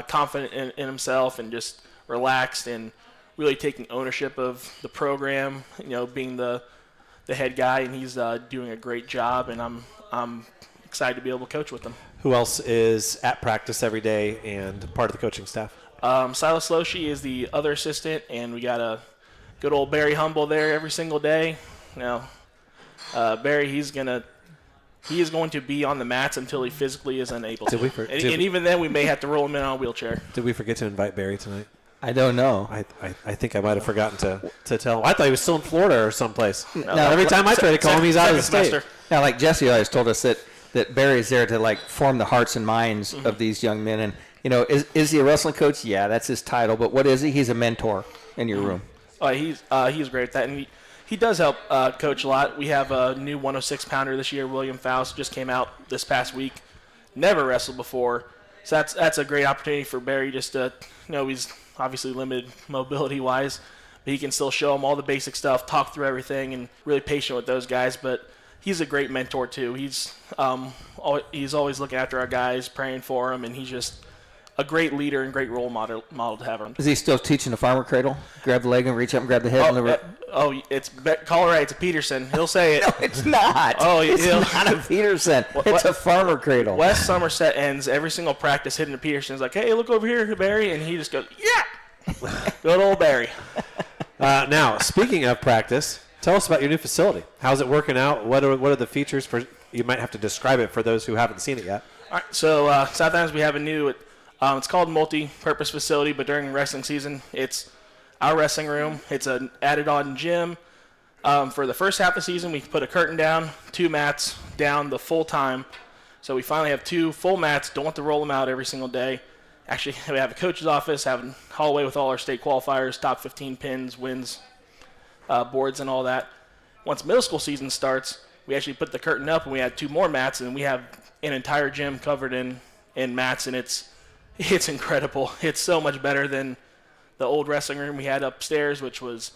confident in himself and just relaxed and really taking ownership of the program, being the head guy, and he's doing a great job, and I'm excited to be able to coach with him. Who else is at practice every day and part of the coaching staff? Silas Loshi is the other assistant, and we got a good old Barry Humble there every single day. Barry, he is going to be on the mats until he physically is unable to. And even then, we may have to roll him in on a wheelchair. Did we forget to invite Barry tonight? I don't know. I think I might have forgotten to tell him. I thought he was still in Florida or someplace. Now, every time I try to call him, he's out of the state. semester. Now, like Jesse always told us that Barry's there to form the hearts and minds of these young men. And is he a wrestling coach? Yeah, that's his title. But what is he? He's a mentor in your room. He's great at that, and he does help coach a lot. We have a new 106-pounder this year, William Faust, just came out this past week. Never wrestled before, so that's a great opportunity for Barry just to he's obviously limited mobility-wise, but he can still show them all the basic stuff, talk through everything, and really patient with those guys. But he's a great mentor too. He's always looking after our guys, praying for them, and he's just a great leader and great role model to have him. Is he still teaching the farmer cradle? Grab the leg and reach up and grab the head. It's call it right. It's a Peterson. He'll say it. No, it's not. It's not a Peterson. It's a farmer cradle. West Somerset ends every single practice hitting a Peterson. He's like, hey, look over here, Barry, and he just goes, yeah. Good old Barry. Now, speaking of practice, tell us about your new facility. How's it working out? What are the features for? You might have to describe it for those who haven't seen it yet. All right. So South Adams, we have a new. It's called multi-purpose facility, but during wrestling season, it's our wrestling room. It's an added-on gym. For the first half of the season, we put a curtain down, 2 mats down the full time. So we finally have 2 full mats. Don't have to roll them out every single day. Actually, we have a coach's office, have a hallway with all our state qualifiers, top 15 pins, wins, boards, and all that. Once middle school season starts, we actually put the curtain up, and we had 2 more mats, and we have an entire gym covered in mats, and it's incredible. It's so much better than the old wrestling room we had upstairs, which was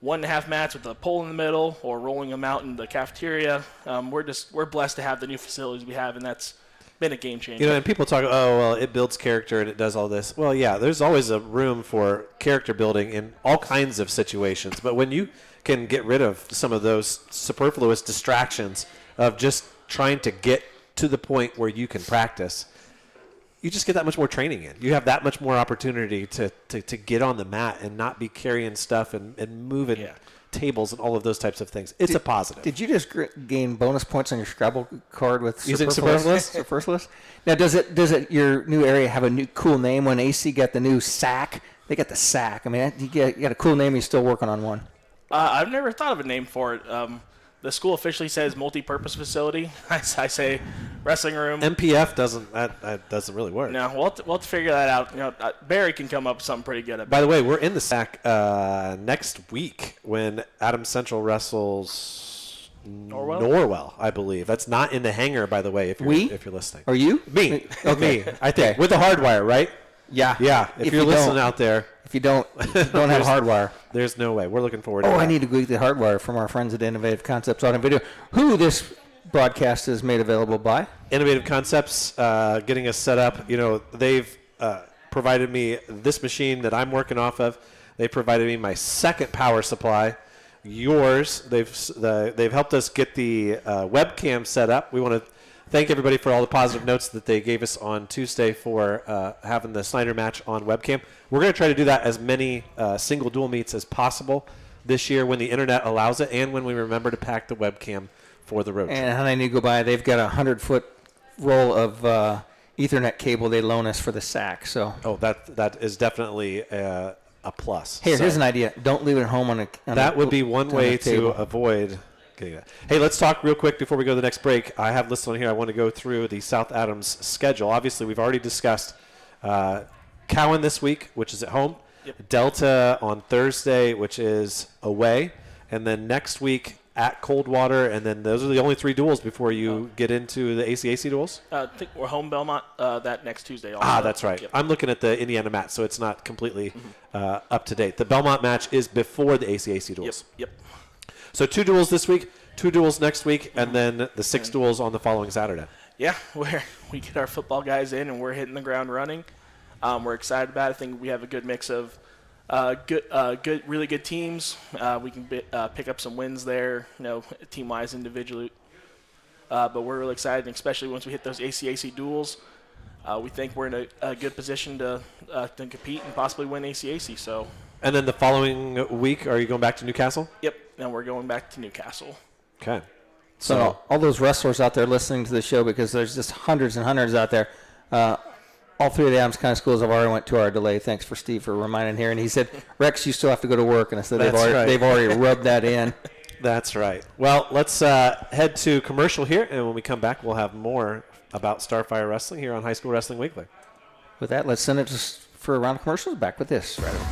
1.5 mats with a pole in the middle or rolling them out in the cafeteria. We're blessed to have the new facilities we have, and that's been a game changer. And people talk, oh, well, it builds character and it does all this. Well, yeah, there's always a room for character building in all kinds of situations. But when you can get rid of some of those superfluous distractions of just trying to get to the point where you can practice, you just get that much more training in. You have that much more opportunity to get on the mat and not be carrying stuff and moving tables and all of those types of things. It's a positive. Did you just gain bonus points on your Scrabble card with using superfluous? Superfluous? Now, does it your new area have a new cool name? When AC got the new SAC, they got the SAC. I mean, you got a cool name. You're still working on one. I've never thought of a name for it. The school officially says multi-purpose facility. I say wrestling room. MPF doesn't really work. No, we'll have to figure that out. Barry can come up with something pretty good. By the way, we're in the SAC next week when Adams Central wrestles Norwell, I believe. That's not in the hangar, by the way, if you're listening. Are you? Me. Okay. Me, I think. With the hardwire, right? Yeah. Yeah. If you're listening out there. If you don't have hardwire. There's no way. We're looking forward to that. I need to go get the hardwire from our friends at Innovative Concepts Audio and Video, who this broadcast is made available by. Innovative Concepts, getting us set up. They've provided me this machine that I'm working off of. They provided me my second power supply. Yours. They've helped us get the webcam set up. We want to thank everybody for all the positive notes that they gave us on Tuesday for having the Snyder match on webcam. We're going to try to do that as many single dual meets as possible this year when the internet allows it and when we remember to pack the webcam for the road trip. And how they need to go by, they've got a 100-foot roll of Ethernet cable they loan us for the SAC. So that is definitely a plus. Hey, here's an idea. Don't leave it at home on a that would be one way to avoid getting that. Hey, let's talk real quick before we go to the next break. I have listed on here, I want to go through the South Adams schedule. Obviously, we've already discussed Cowan this week, which is at home. Yep. Delta on Thursday, which is away. And then next week at Coldwater. And then those are the only 3 duels before you get into the ACAC duels? I think we're home Belmont that next Tuesday also. That's right. Yep. I'm looking at the IndianaMat, so it's not completely up to date. The Belmont match is before the ACAC duels. Yep. So 2 duels this week, 2 duels next week, and then the 6 duels on the following Saturday. Yeah, where we get our football guys in and we're hitting the ground running. We're excited about it. I think we have a good mix of really good teams. We can pick up some wins there, team-wise, individually. But we're really excited, and especially once we hit those ACAC duels. We think we're in a good position to compete and possibly win ACAC. So. And then the following week, are you going back to Newcastle? Yep, and we're going back to Newcastle. Okay. So all those wrestlers out there listening to the show, because there's just hundreds and hundreds out there, all 3 of the Adams County schools have already went 2-hour delay. Thanks for Steve for reminding here. And he said, Rex, you still have to go to work. And I said, they've already rubbed that in. That's right. Well, let's head to commercial here. And when we come back, we'll have more about Starfire Wrestling here on High School Wrestling Weekly. With that, let's send it for a round of commercials. Back with this right away.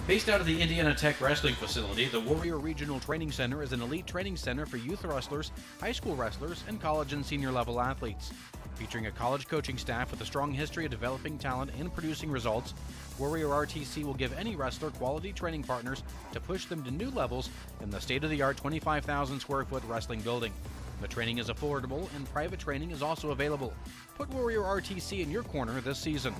Based out of the Indiana Tech Wrestling Facility, the Warrior Regional Training Center is an elite training center for youth wrestlers, high school wrestlers, and college and senior level athletes. Featuring a college coaching staff with a strong history of developing talent and producing results, Warrior RTC will give any wrestler quality training partners to push them to new levels in the state-of-the-art 25,000 square foot wrestling building. The training is affordable and private training is also available. Put Warrior RTC in your corner this season.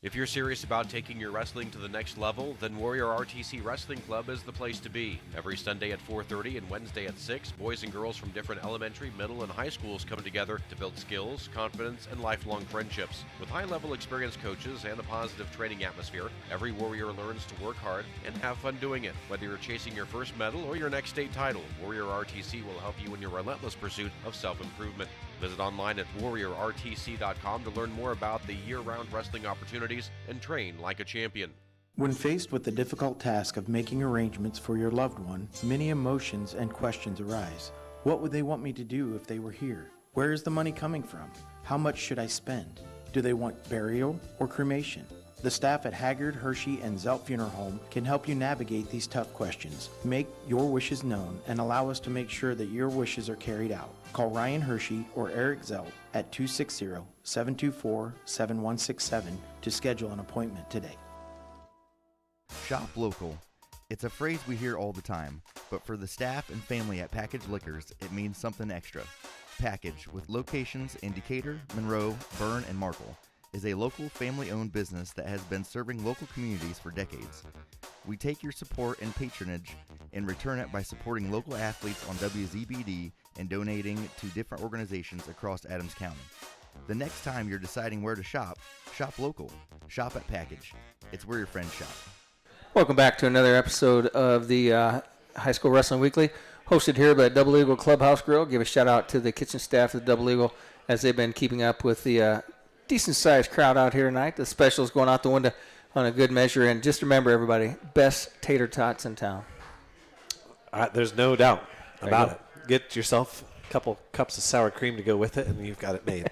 If you're serious about taking your wrestling to the next level, then Warrior RTC Wrestling Club is the place to be. Every Sunday at 4:30 and Wednesday at 6, boys and girls from different elementary, middle, and high schools come together to build skills, confidence, and lifelong friendships. With high-level experienced coaches and a positive training atmosphere, every Warrior learns to work hard and have fun doing it. Whether you're chasing your first medal or your next state title, Warrior RTC will help you in your relentless pursuit of self-improvement. Visit online at warriorrtc.com to learn more about the year-round wrestling opportunities and train like a champion. When faced with the difficult task of making arrangements for your loved one, many emotions and questions arise. What would they want me to do if they were here? Where is the money coming from? How much should I spend? Do they want burial or cremation? The staff at Haggard, Hirschy, and Zelt Funeral Home can help you navigate these tough questions. Make your wishes known and allow us to make sure that your wishes are carried out. Call Ryan Hirschy or Eric Zelt at 260-724-7167 to schedule an appointment today. Shop local. It's a phrase we hear all the time, but for the staff and family at Package Liquors, it means something extra. Package, with locations in Decatur, Monroe, Berne, and Markle, is a local family-owned business that has been serving local communities for decades. We take your support and patronage and return it by supporting local athletes on WZBD and donating to different organizations across Adams County. The next time you're deciding where to shop, shop local. Shop at Package. It's where your friends shop. Welcome back to another episode of the High School Wrestling Weekly, hosted here by Double Eagle Clubhouse Grille. Give a shout out to the kitchen staff of the Double Eagle as they've been keeping up with the decent-sized crowd out here tonight. The specials going out the window on a good measure. And just remember, everybody, best tater tots in town. There's no doubt about it. Get yourself a couple cups of sour cream to go with it, and you've got it made.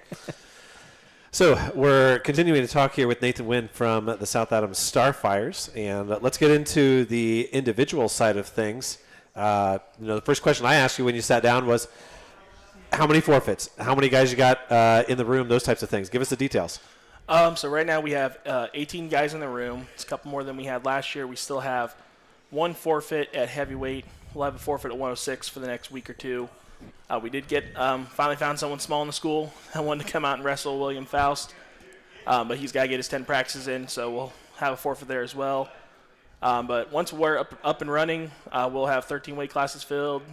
So we're continuing to talk here with Nathan Wynn from the South Adams Starfires, and let's get into the individual side of things. The first question I asked you when you sat down was, how many forfeits? How many guys you got in the room? Those types of things. Give us the details. So right now we have 18 guys in the room. It's a couple more than we had last year. We still have one forfeit at heavyweight. We'll have a forfeit at 106 for the next week or two. We did get finally found someone small in the school that wanted to come out and wrestle William Faust, but he's got to get his 10 practices in, so we'll have a forfeit there as well. But once we're up and running, we'll have 13 weight classes filled,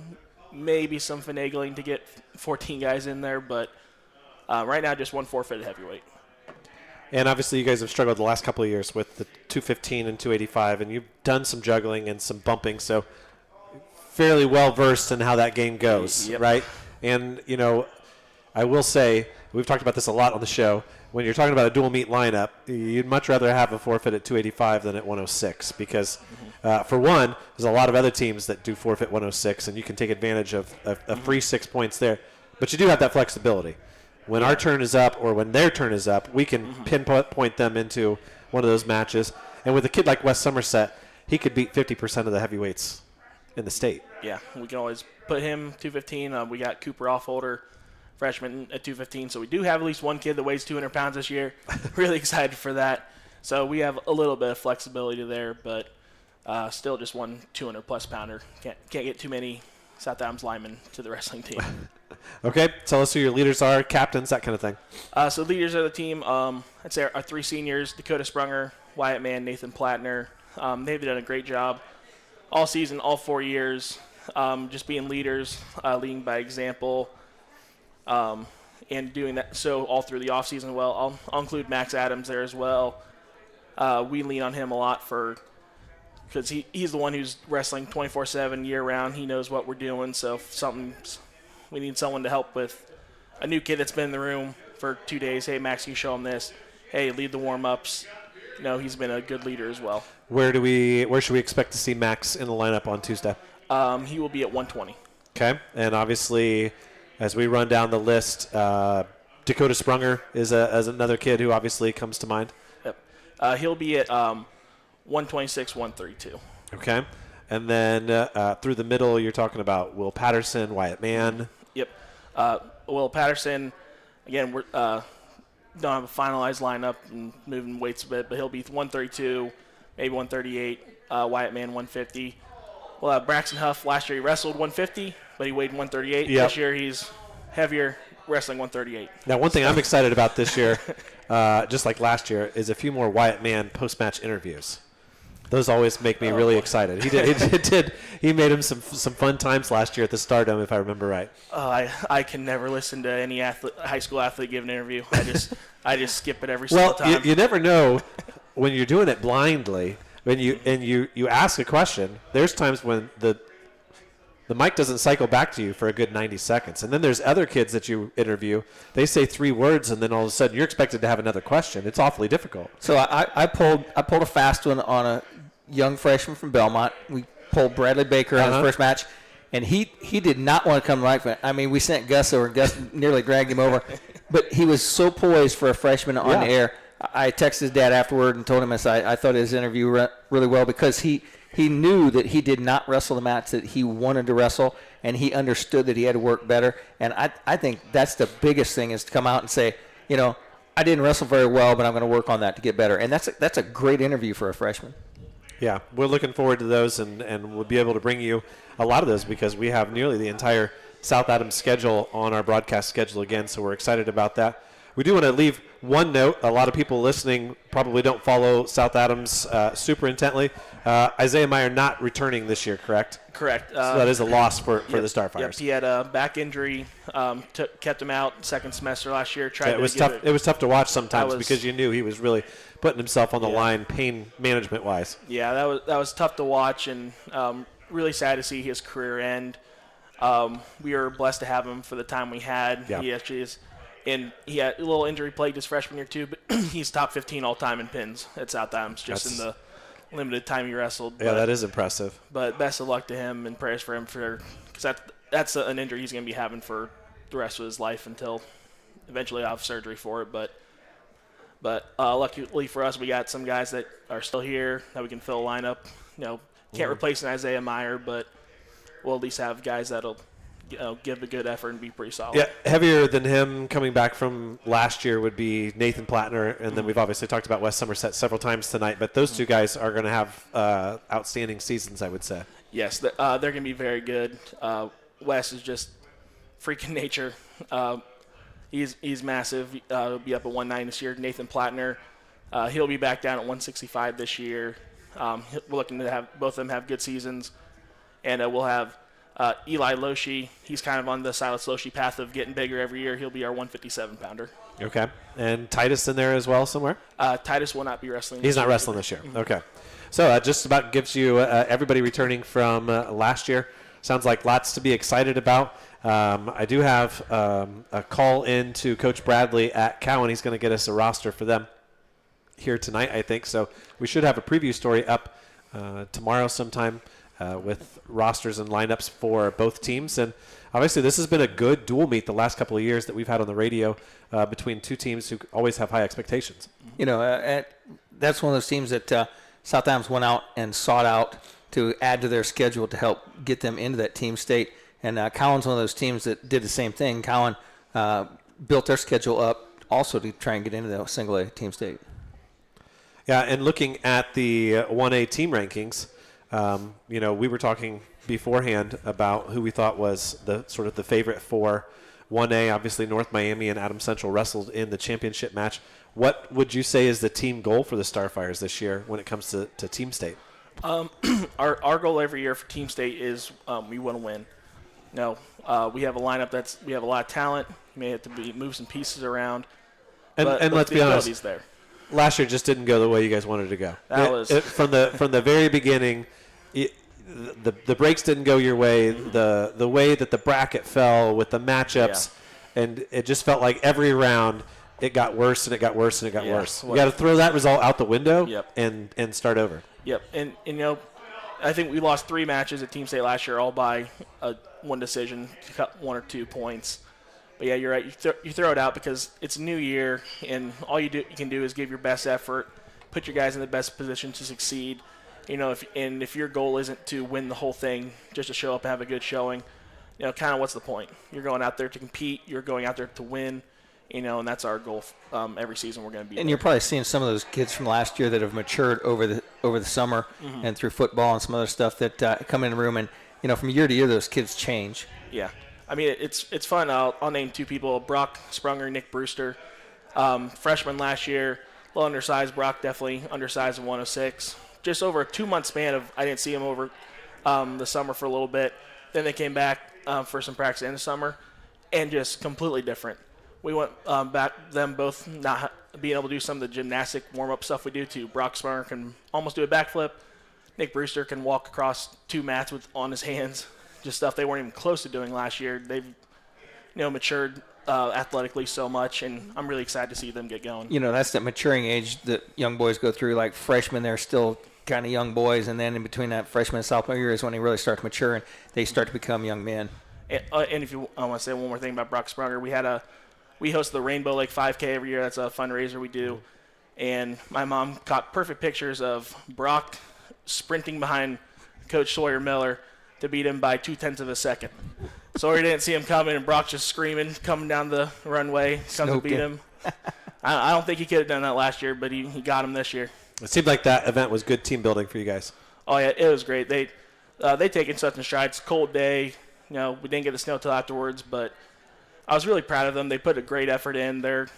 maybe some finagling to get 14 guys in there, but right now just one forfeited heavyweight. And obviously you guys have struggled the last couple of years with the 215 and 285, and you've done some juggling and some bumping, so fairly well versed in how that game goes, Yep. right? And, I will say, we've talked about this a lot on the show, when you're talking about a dual meet lineup, you'd much rather have a forfeit at 285 than at 106 because, for one, there's a lot of other teams that do forfeit 106, and you can take advantage of a free 6 points there. But you do have that flexibility. When our turn is up or when their turn is up, we can pinpoint them into one of those matches. And with a kid like West Somerset, he could beat 50% of the heavyweights in the state. Yeah, we can always put him 215. We got Cooper Offholder, freshman at 215. So we do have at least one kid that weighs 200 pounds this year. Really excited for that. So we have a little bit of flexibility there, but still just one 200-plus pounder. Can't get too many South Adams linemen to the wrestling team. Okay, tell us who your leaders are, captains, that kind of thing. So leaders of the team, I'd say our 3 seniors, Dakota Sprunger, Wyatt Mann, Nathan Plattner. They've done a great job all season, all 4 years, just being leaders, leading by example, and doing that so all through the offseason. Well, I'll include Max Adams there as well. We lean on him a lot because he's the one who's wrestling 24/7 year-round. He knows what we're doing, so if we need someone to help with a new kid that's been in the room for 2 days. Hey, Max, you show him this. Hey, lead the warm-ups. He's been a good leader as well. Where should we expect to see Max in the lineup on Tuesday? He will be at 120. Okay, and obviously, as we run down the list, Dakota Sprunger is another kid who obviously comes to mind. Yep. He'll be at 126, 132. Okay, and then through the middle, you're talking about Will Patterson, Wyatt Mann. Yep. Will Patterson, again, we don't have a finalized lineup and moving weights a bit, but he'll be 132, maybe 138. Wyatt Mann, 150. We'll have Braxton Huff. Last year he wrestled 150, but he weighed 138. Yep. This year he's heavier, wrestling 138. Now, one thing I'm excited about this year, just like last year, is a few more Wyatt Mann post-match interviews. Those always make me really excited. He made him some fun times last year at the Stardome, if I remember right. I can never listen to any high school athlete give an interview. I just skip it every single time. Well, you never know when you're doing it blindly. When you ask a question, there's times when the mic doesn't cycle back to you for a good 90 seconds. And then there's other kids that you interview. They say 3 words, and then all of a sudden you're expected to have another question. It's awfully difficult. So I pulled a fast one on a young freshman from Belmont. We pulled Bradley Baker on his first match, and he did not want to come right. I mean, we sent Gus over, and Gus nearly dragged him over. But he was so poised for a freshman on the air. I texted his dad afterward and told him I thought his interview went really well because he knew that he did not wrestle the match that he wanted to wrestle, and he understood that he had to work better. And I think that's the biggest thing is to come out and say, I didn't wrestle very well, but I'm going to work on that to get better. And that's a great interview for a freshman. Yeah, we're looking forward to those, and we'll be able to bring you a lot of those because we have nearly the entire South Adams schedule on our broadcast schedule again, so we're excited about that. We do want to leave one note. A lot of people listening probably don't follow South Adams super intently. Isaiah Meyer not returning this year, correct? Correct. So that is a loss for the Starfires. Yep, he had a back injury, kept him out second semester last year. It was tough to watch sometimes because you knew he was really putting himself on the line pain management-wise. Yeah, that was tough to watch and really sad to see his career end. We were blessed to have him for the time we had. Yeah. He actually is. And he had a little injury plagued his freshman year too, but he's top 15 all-time in pins at South Adams in the limited time he wrestled. Yeah, that is impressive. But best of luck to him and prayers for him because that's an injury he's going to be having for the rest of his life until eventually I'll have surgery for it. But luckily for us, we got some guys that are still here that we can fill a lineup. Can't replace an Isaiah Meyer, but we'll at least have guys that'll give a good effort and be pretty solid. Yeah, heavier than him coming back from last year would be Nathan Plattner, and then we've obviously talked about West Somerset several times tonight, but those two guys are going to have outstanding seasons, I would say. Yes, they're going to be very good. Wes is just freaking nature. He's massive. He'll be up at 190 this year. Nathan Plattner, he'll be back down at 165 this year. We're looking to have both of them have good seasons, and we'll have Eli Loshi, he's kind of on the Silas Loshi path of getting bigger every year. He'll be our 157-pounder. Okay. And Titus in there as well somewhere? Titus will not be wrestling. He's not wrestling this year. Okay. So just about gives you everybody returning from last year. Sounds like lots to be excited about. I do have a call in to Coach Bradley at Cowan. He's going to get us a roster for them here tonight, I think. So we should have a preview story up tomorrow sometime with rosters and lineups for both teams. And obviously this has been a good dual meet the last couple of years that we've had on the radio between two teams who always have high expectations. You know, that's one of those teams that South Adams went out and sought out to add to their schedule to help get them into that team state. And Cowan's one of those teams that did the same thing. Cowan built their schedule up also to try and get into the single-A team state. Yeah, and looking at the 1A team rankings, you know, we were talking beforehand about who we thought was the sort of the favorite for 1A. Obviously, North Miami and Adams Central wrestled in the championship match. What would you say is the team goal for the Starfires this year when it comes to team state? Our goal every year for team state is we want to win. No, we have a lineup we have a lot of talent. We may have to move some pieces around. And let's be honest, there. Last year just didn't go the way you guys wanted to go. From the very beginning, the breaks didn't go your way. The way that the bracket fell with the matchups, and it just felt like every round it got worse and it got worse and it got worse. You got to throw that result out the window and start over. Yep, and you know, I think we lost 3 matches at team state last year, all by one decision, to cut 1 or 2 points. But yeah, you're right. You throw it out because it's a new year, and all you can do is give your best effort, put your guys in the best position to succeed. You know, if your goal isn't to win the whole thing, just to show up and have a good showing, you know, kind of what's the point? You're going out there to compete. You're going out there to win. You know, and that's our goal. Every season we're going to be. And you're probably seeing some of those kids from last year that have matured over the summer and through football and some other stuff that come in the room, and you know, from year to year those kids change. Yeah. I mean, it's fun. I'll name 2 people: Brock Sprunger, Nick Brewster. Freshman last year, a little undersized. Brock definitely undersized at 106. Just over a 2-month span I didn't see him over the summer for a little bit. Then they came back for some practice in the summer, and just completely different. We went back them both not being able to do some of the gymnastic warm-up stuff we do to Brock Sprunger can almost do a backflip. Nick Brewster can walk across 2 mats on his hands. Just stuff they weren't even close to doing last year. They've, you know, matured athletically so much, and I'm really excited to see them get going. You know, that's that maturing age that young boys go through. Like freshmen, they're still kind of young boys, and then in between that freshman and sophomore year is when they really start to mature and they start to become young men. And if I want to say one more thing about Brock Sprunger, we host the Rainbow Lake 5K every year. That's a fundraiser we do. And my mom caught perfect pictures of Brock sprinting behind Coach Sawyer Miller to beat him by 0.2 of a second. Sawyer didn't see him coming, and Brock just screaming, coming down the runway, comes to beat him. I don't think he could have done that last year, but he got him this year. It seemed like that event was good team building for you guys. Oh, yeah, it was great. They taken such in stride. It's a cold day. You know, we didn't get the snow till afterwards, but I was really proud of them. They put a great effort in. They're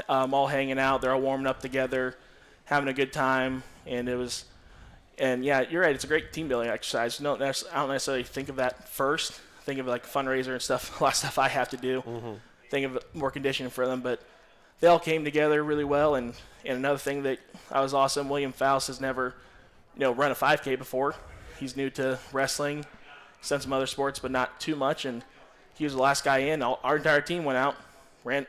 all hanging out. They're all warming up together, having a good time. And yeah, you're right. It's a great team building exercise. I don't necessarily think of that first. Think of it like fundraiser and stuff, a lot of stuff I have to do. Think of more conditioning for them. But they all came together really well. And another thing that I was awesome, William Faust has never, you know, run a 5K before. He's new to wrestling. He's done some other sports, but not too much. And he was the last guy in. Our entire team went out,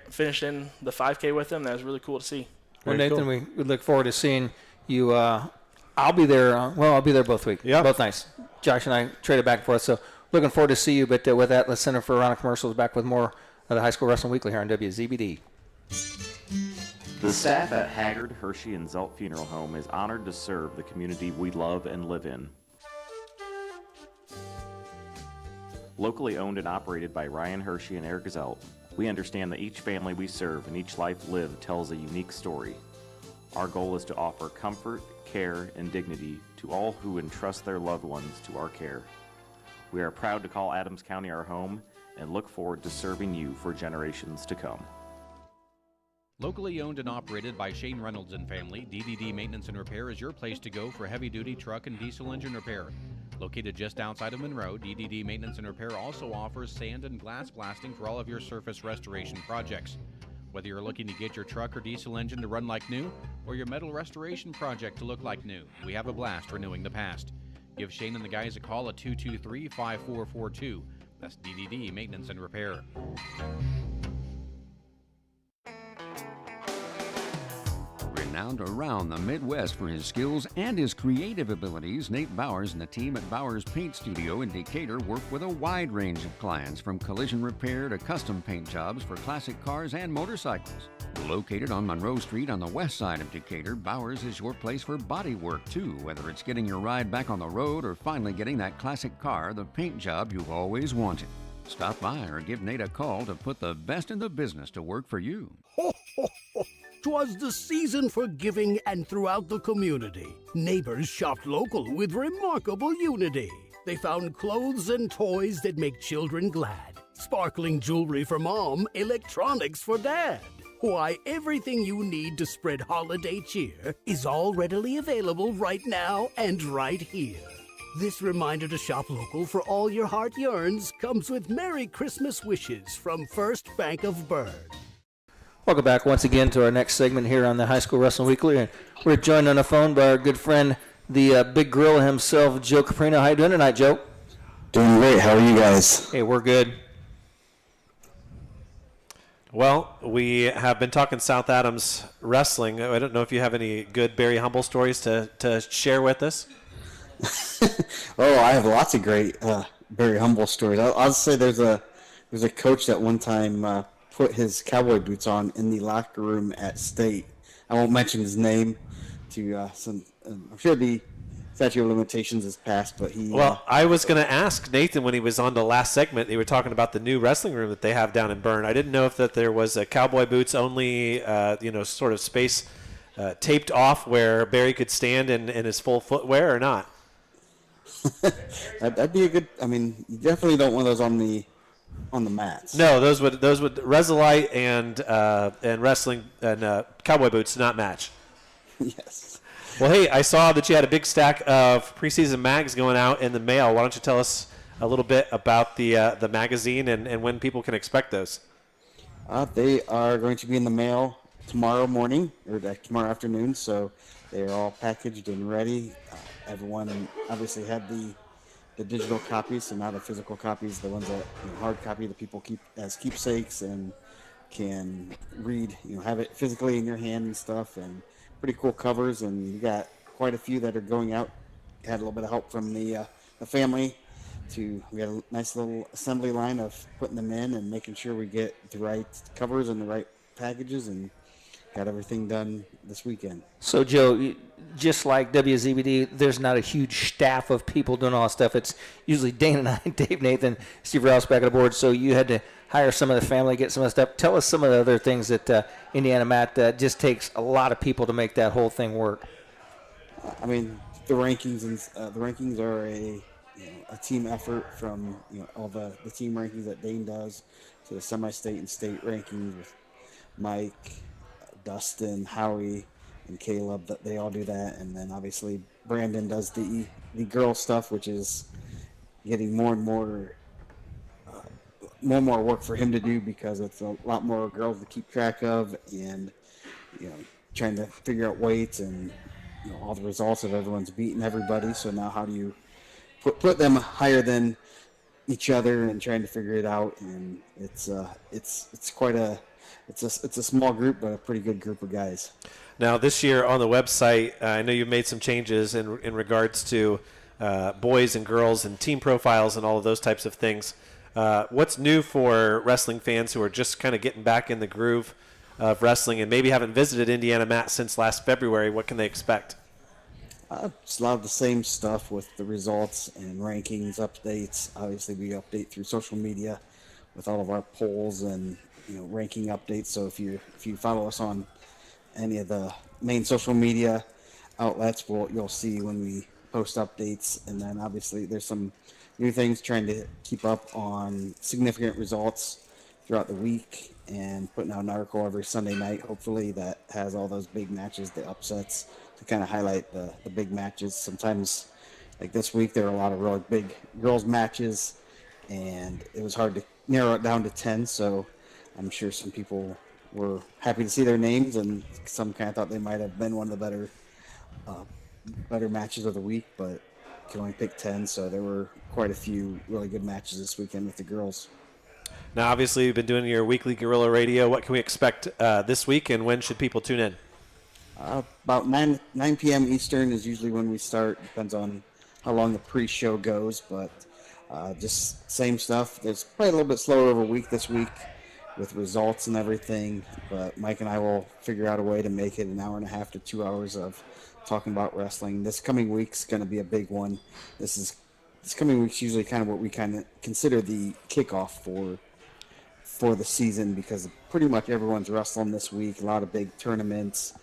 finished in the 5K with him. That was really cool to see. Well, Nathan, we look forward to seeing you. I'll be there. I'll be there both weeks. Yeah, both nights. Josh and I traded back and forth, so looking forward to see you. But with that, let's send it for a round of commercials. Back with more of the High School Wrestling Weekly here on WZBD. The staff at Haggard, Hirschy, and Zelt Funeral Home is honored to serve the community we love and live in. Locally owned and operated by Ryan Hirschy and Eric Zelt, we understand that each family we serve and each life lived tells a unique story. Our goal is to offer comfort, care, and dignity to all who entrust their loved ones to our care. We are proud to call Adams County our home and look forward to serving you for generations to come. Locally owned and operated by Shane Reynolds and family, DDD Maintenance and Repair is your place to go for heavy-duty truck and diesel engine repair. Located just outside of Monroe, DDD Maintenance and Repair also offers sand and glass blasting for all of your surface restoration projects. Whether you're looking to get your truck or diesel engine to run like new, or your metal restoration project to look like new, we have a blast renewing the past. Give Shane and the guys a call at 223-5442. That's DDD Maintenance and Repair. Renowned around the Midwest for his skills and his creative abilities, Nate Bowers and the team at Bowers Paint Studio in Decatur work with a wide range of clients, from collision repair to custom paint jobs for classic cars and motorcycles. Located on Monroe Street on the west side of Decatur, Bowers is your place for body work too, whether it's getting your ride back on the road or finally getting that classic car, the paint job you've always wanted. Stop by or give Nate a call to put the best in the business to work for you. 'Twas the season for giving, and throughout the community, neighbors shopped local with remarkable unity. They found clothes and toys that make children glad, sparkling jewelry for mom, electronics for dad. Why, everything you need to spread holiday cheer is all readily available right now and right here. This reminder to shop local for all your heart yearns comes with Merry Christmas wishes from First Bank of Bird. Welcome back once again to our next segment here on the High School Wrestling Weekly. And we're joined on the phone by our good friend, the big gorilla himself, Joe Caprino. How you doing tonight, Joe? Doing great. How are you guys? Hey, we're good. Well, we have been talking South Adams wrestling. I don't know if you have any good Barry Humble stories to share with us. Oh, I have lots of great Barry Humble stories. I'll say there's a coach that one time put his cowboy boots on in the locker room at State. I won't mention his name to I'm sure the statute of limitations is passed, but he... Well, I was going to ask Nathan when he was on the last segment, they were talking about the new wrestling room that they have down in Bern. I didn't know if that there was a cowboy boots only, sort of space taped off where Barry could stand in his full footwear or not. That'd be a good... I mean, you definitely don't want those on the mats. No, those would Resolite and wrestling and cowboy boots do not match. Yes. Well, hey, I saw that you had a big stack of preseason mags going out in the mail. Why don't you tell us a little bit about the magazine and when people can expect those? They are going to be in the mail tomorrow morning or tomorrow afternoon, so they are all packaged and ready. Everyone obviously had the digital copies, so now the physical copies, the ones that hard copy that people keep as keepsakes and can read, have it physically in your hand and stuff, and pretty cool covers. And you got quite a few that are going out. Had a little bit of help from the family. We got a nice little assembly line of putting them in and making sure we get the right covers and the right packages, and got everything done this weekend. So, Joe, just like WZBD, there's not a huge staff of people doing all that stuff. It's usually Dane and I, Dave, Nathan, Steve Rouse back at the board. So you had to hire some of the family, get some of the stuff. Tell us some of the other things that IndianaMat just takes a lot of people to make that whole thing work. I mean, the rankings are a team effort from all the team rankings that Dane does to the semi-state and state rankings with Mike, Dustin, Howie, and Caleb. That they all do that, and then obviously Brandon does the girl stuff, which is getting more and more work for him to do because it's a lot more girls to keep track of, and trying to figure out weights and all the results of everyone's beating everybody. So now how do you put them higher than each other and trying to figure it out? And it's quite a It's a small group, but a pretty good group of guys. Now, this year on the website, I know you've made some changes in regards to boys and girls and team profiles and all of those types of things. What's new for wrestling fans who are just kind of getting back in the groove of wrestling and maybe haven't visited IndianaMat since last February? What can they expect? Just a lot of the same stuff with the results and rankings, updates. Obviously, we update through social media with all of our polls and ranking updates. So if you follow us on any of the main social media outlets, you'll see when we post updates. And then obviously there's some new things, trying to keep up on significant results throughout the week and putting out an article every Sunday night, hopefully, that has all those big matches, the upsets, to kind of highlight the big matches. Sometimes Like this week, there were a lot of really big girls matches, and it was hard to narrow it down to 10. So I'm sure some people were happy to see their names, and some kind of thought they might have been one of the better matches of the week, but could only pick 10. So there were quite a few really good matches this weekend with the girls. Now, obviously, you've been doing your weekly Guerrilla Radio. What can we expect this week, and when should people tune in? About 9 p.m. Eastern is usually when we start. Depends on how long the pre-show goes, but just same stuff. It's probably a little bit slower of a week this week with results and everything, but Mike and I will figure out a way to make it an hour and a half to 2 hours of talking about wrestling. This coming week's going to be a big one. This coming week's usually kind of what we kind of consider the kickoff for the season, because pretty much everyone's wrestling this week. A lot of big tournaments,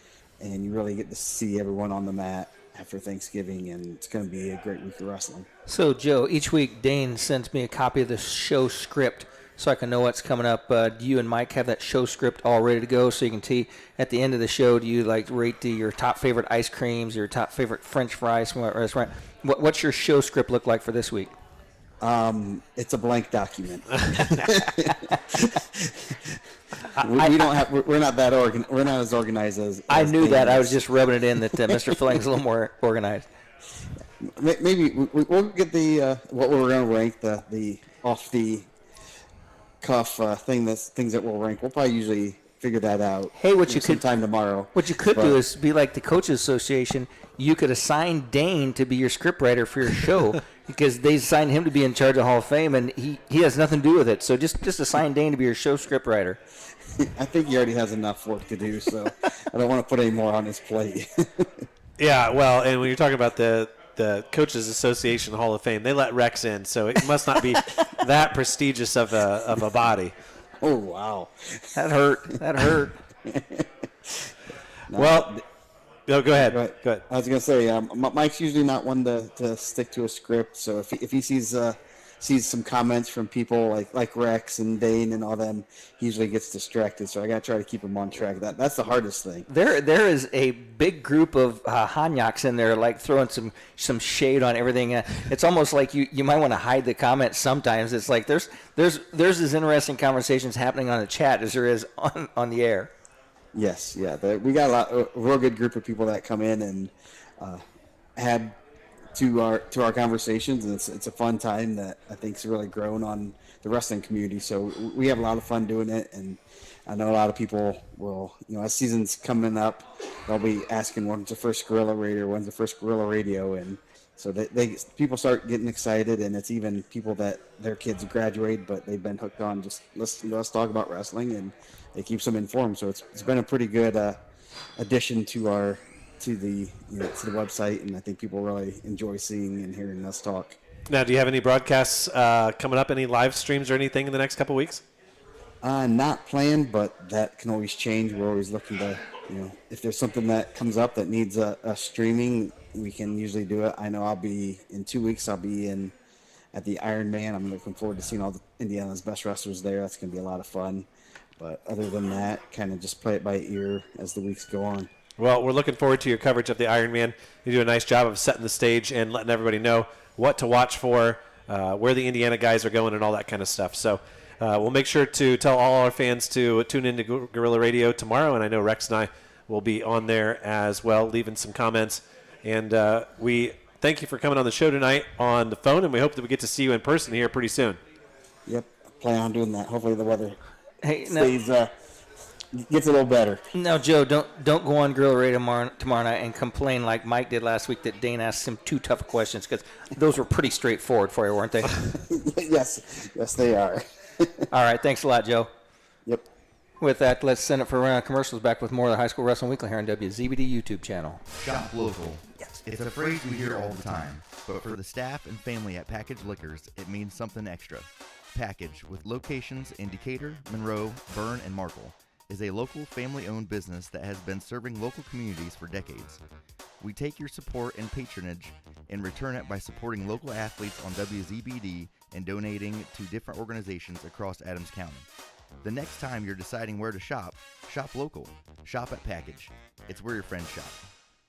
and you really get to see everyone on the mat after Thanksgiving, and it's going to be a great week of wrestling. So, Joe, each week Dane sends me a copy of the show script so I can know what's coming up. Do you and Mike have that show script all ready to go so you can see at the end of the show, do you rate your top favorite ice creams, your top favorite French fries from what restaurant? What's your show script look like for this week? It's a blank document. We're not that we're not as organized as I knew that. Dane I is. was just rubbing it in that Mr. Filling's a little more organized. Maybe we'll get the what we're going to rank, the off the cuff things that we'll rank. We'll probably usually figure that out. Hey, sometime tomorrow. What you could do is be like the Coaches Association. You could assign Dane to be your scriptwriter for your show because they assigned him to be in charge of Hall of Fame, and he has nothing to do with it. So just assign Dane to be your show scriptwriter. I think he already has enough work to do, so I don't want to put any more on his plate. Yeah, well, and when you're talking about the Coaches Association Hall of Fame, they let Rex in, so it must not be that prestigious of a body. Oh, wow. That hurt. Well, no, go ahead. Right. Go ahead. I was going to say, Mike's usually not one to stick to a script, so if he sees some comments from people like Rex and Dane and all them, he usually gets distracted, so I got to try to keep him on track. That's the hardest thing. There is a big group of Hanyaks in there, throwing some shade on everything. It's almost like you might want to hide the comments sometimes. It's like there's as interesting conversations happening on the chat as there is on the air. Yes, yeah. We got a real good group of people that come in and add to our conversations, and it's a fun time that I think's really grown on the wrestling community. So we have a lot of fun doing it, and I know a lot of people will, as season's coming up, they'll be asking when's the first Guerrilla Radio, and so people start getting excited, and it's even people that their kids graduate, but they've been hooked on just let's talk about wrestling, and it keeps them informed. So it's been a pretty good addition to the website, and I think people really enjoy seeing and hearing us talk. Now, do you have any broadcasts coming up, any live streams or anything in the next couple weeks? Not planned, but that can always change. We're always looking to, if there's something that comes up that needs a streaming, we can usually do it. I know in 2 weeks I'll be at the Ironman. I'm looking forward to seeing all the Indiana's best wrestlers there. That's going to be a lot of fun. But other than that, kind of just play it by ear as the weeks go on. Well, we're looking forward to your coverage of the Ironman. You do a nice job of setting the stage and letting everybody know what to watch for, where the Indiana guys are going, and all that kind of stuff. So we'll make sure to tell all our fans to tune in to Guerrilla Radio tomorrow, and I know Rex and I will be on there as well, leaving some comments. And we thank you for coming on the show tonight on the phone, and we hope that we get to see you in person here pretty soon. Yep, I plan on doing that. Hopefully the weather stays gets a little better. No, Joe, don't go on Guerrilla Radio tomorrow night and complain like Mike did last week that Dane asked him 2 tough questions, because those were pretty straightforward for you, weren't they? Yes, they are. All right, thanks a lot, Joe. Yep. With that, let's send it for a round of commercials. Back with more of the High School Wrestling Weekly here on WZBD YouTube channel. Shop local. It's a phrase we hear all the time, but for the staff and family at Package Liquors, it means something extra. Package, with locations in Decatur, Monroe, Berne, and Markle, is a local family-owned business that has been serving local communities for decades. We take your support and patronage and return it by supporting local athletes on WZBD and donating to different organizations across Adams County. The next time you're deciding where to shop, shop local. Shop at Package. It's where your friends shop.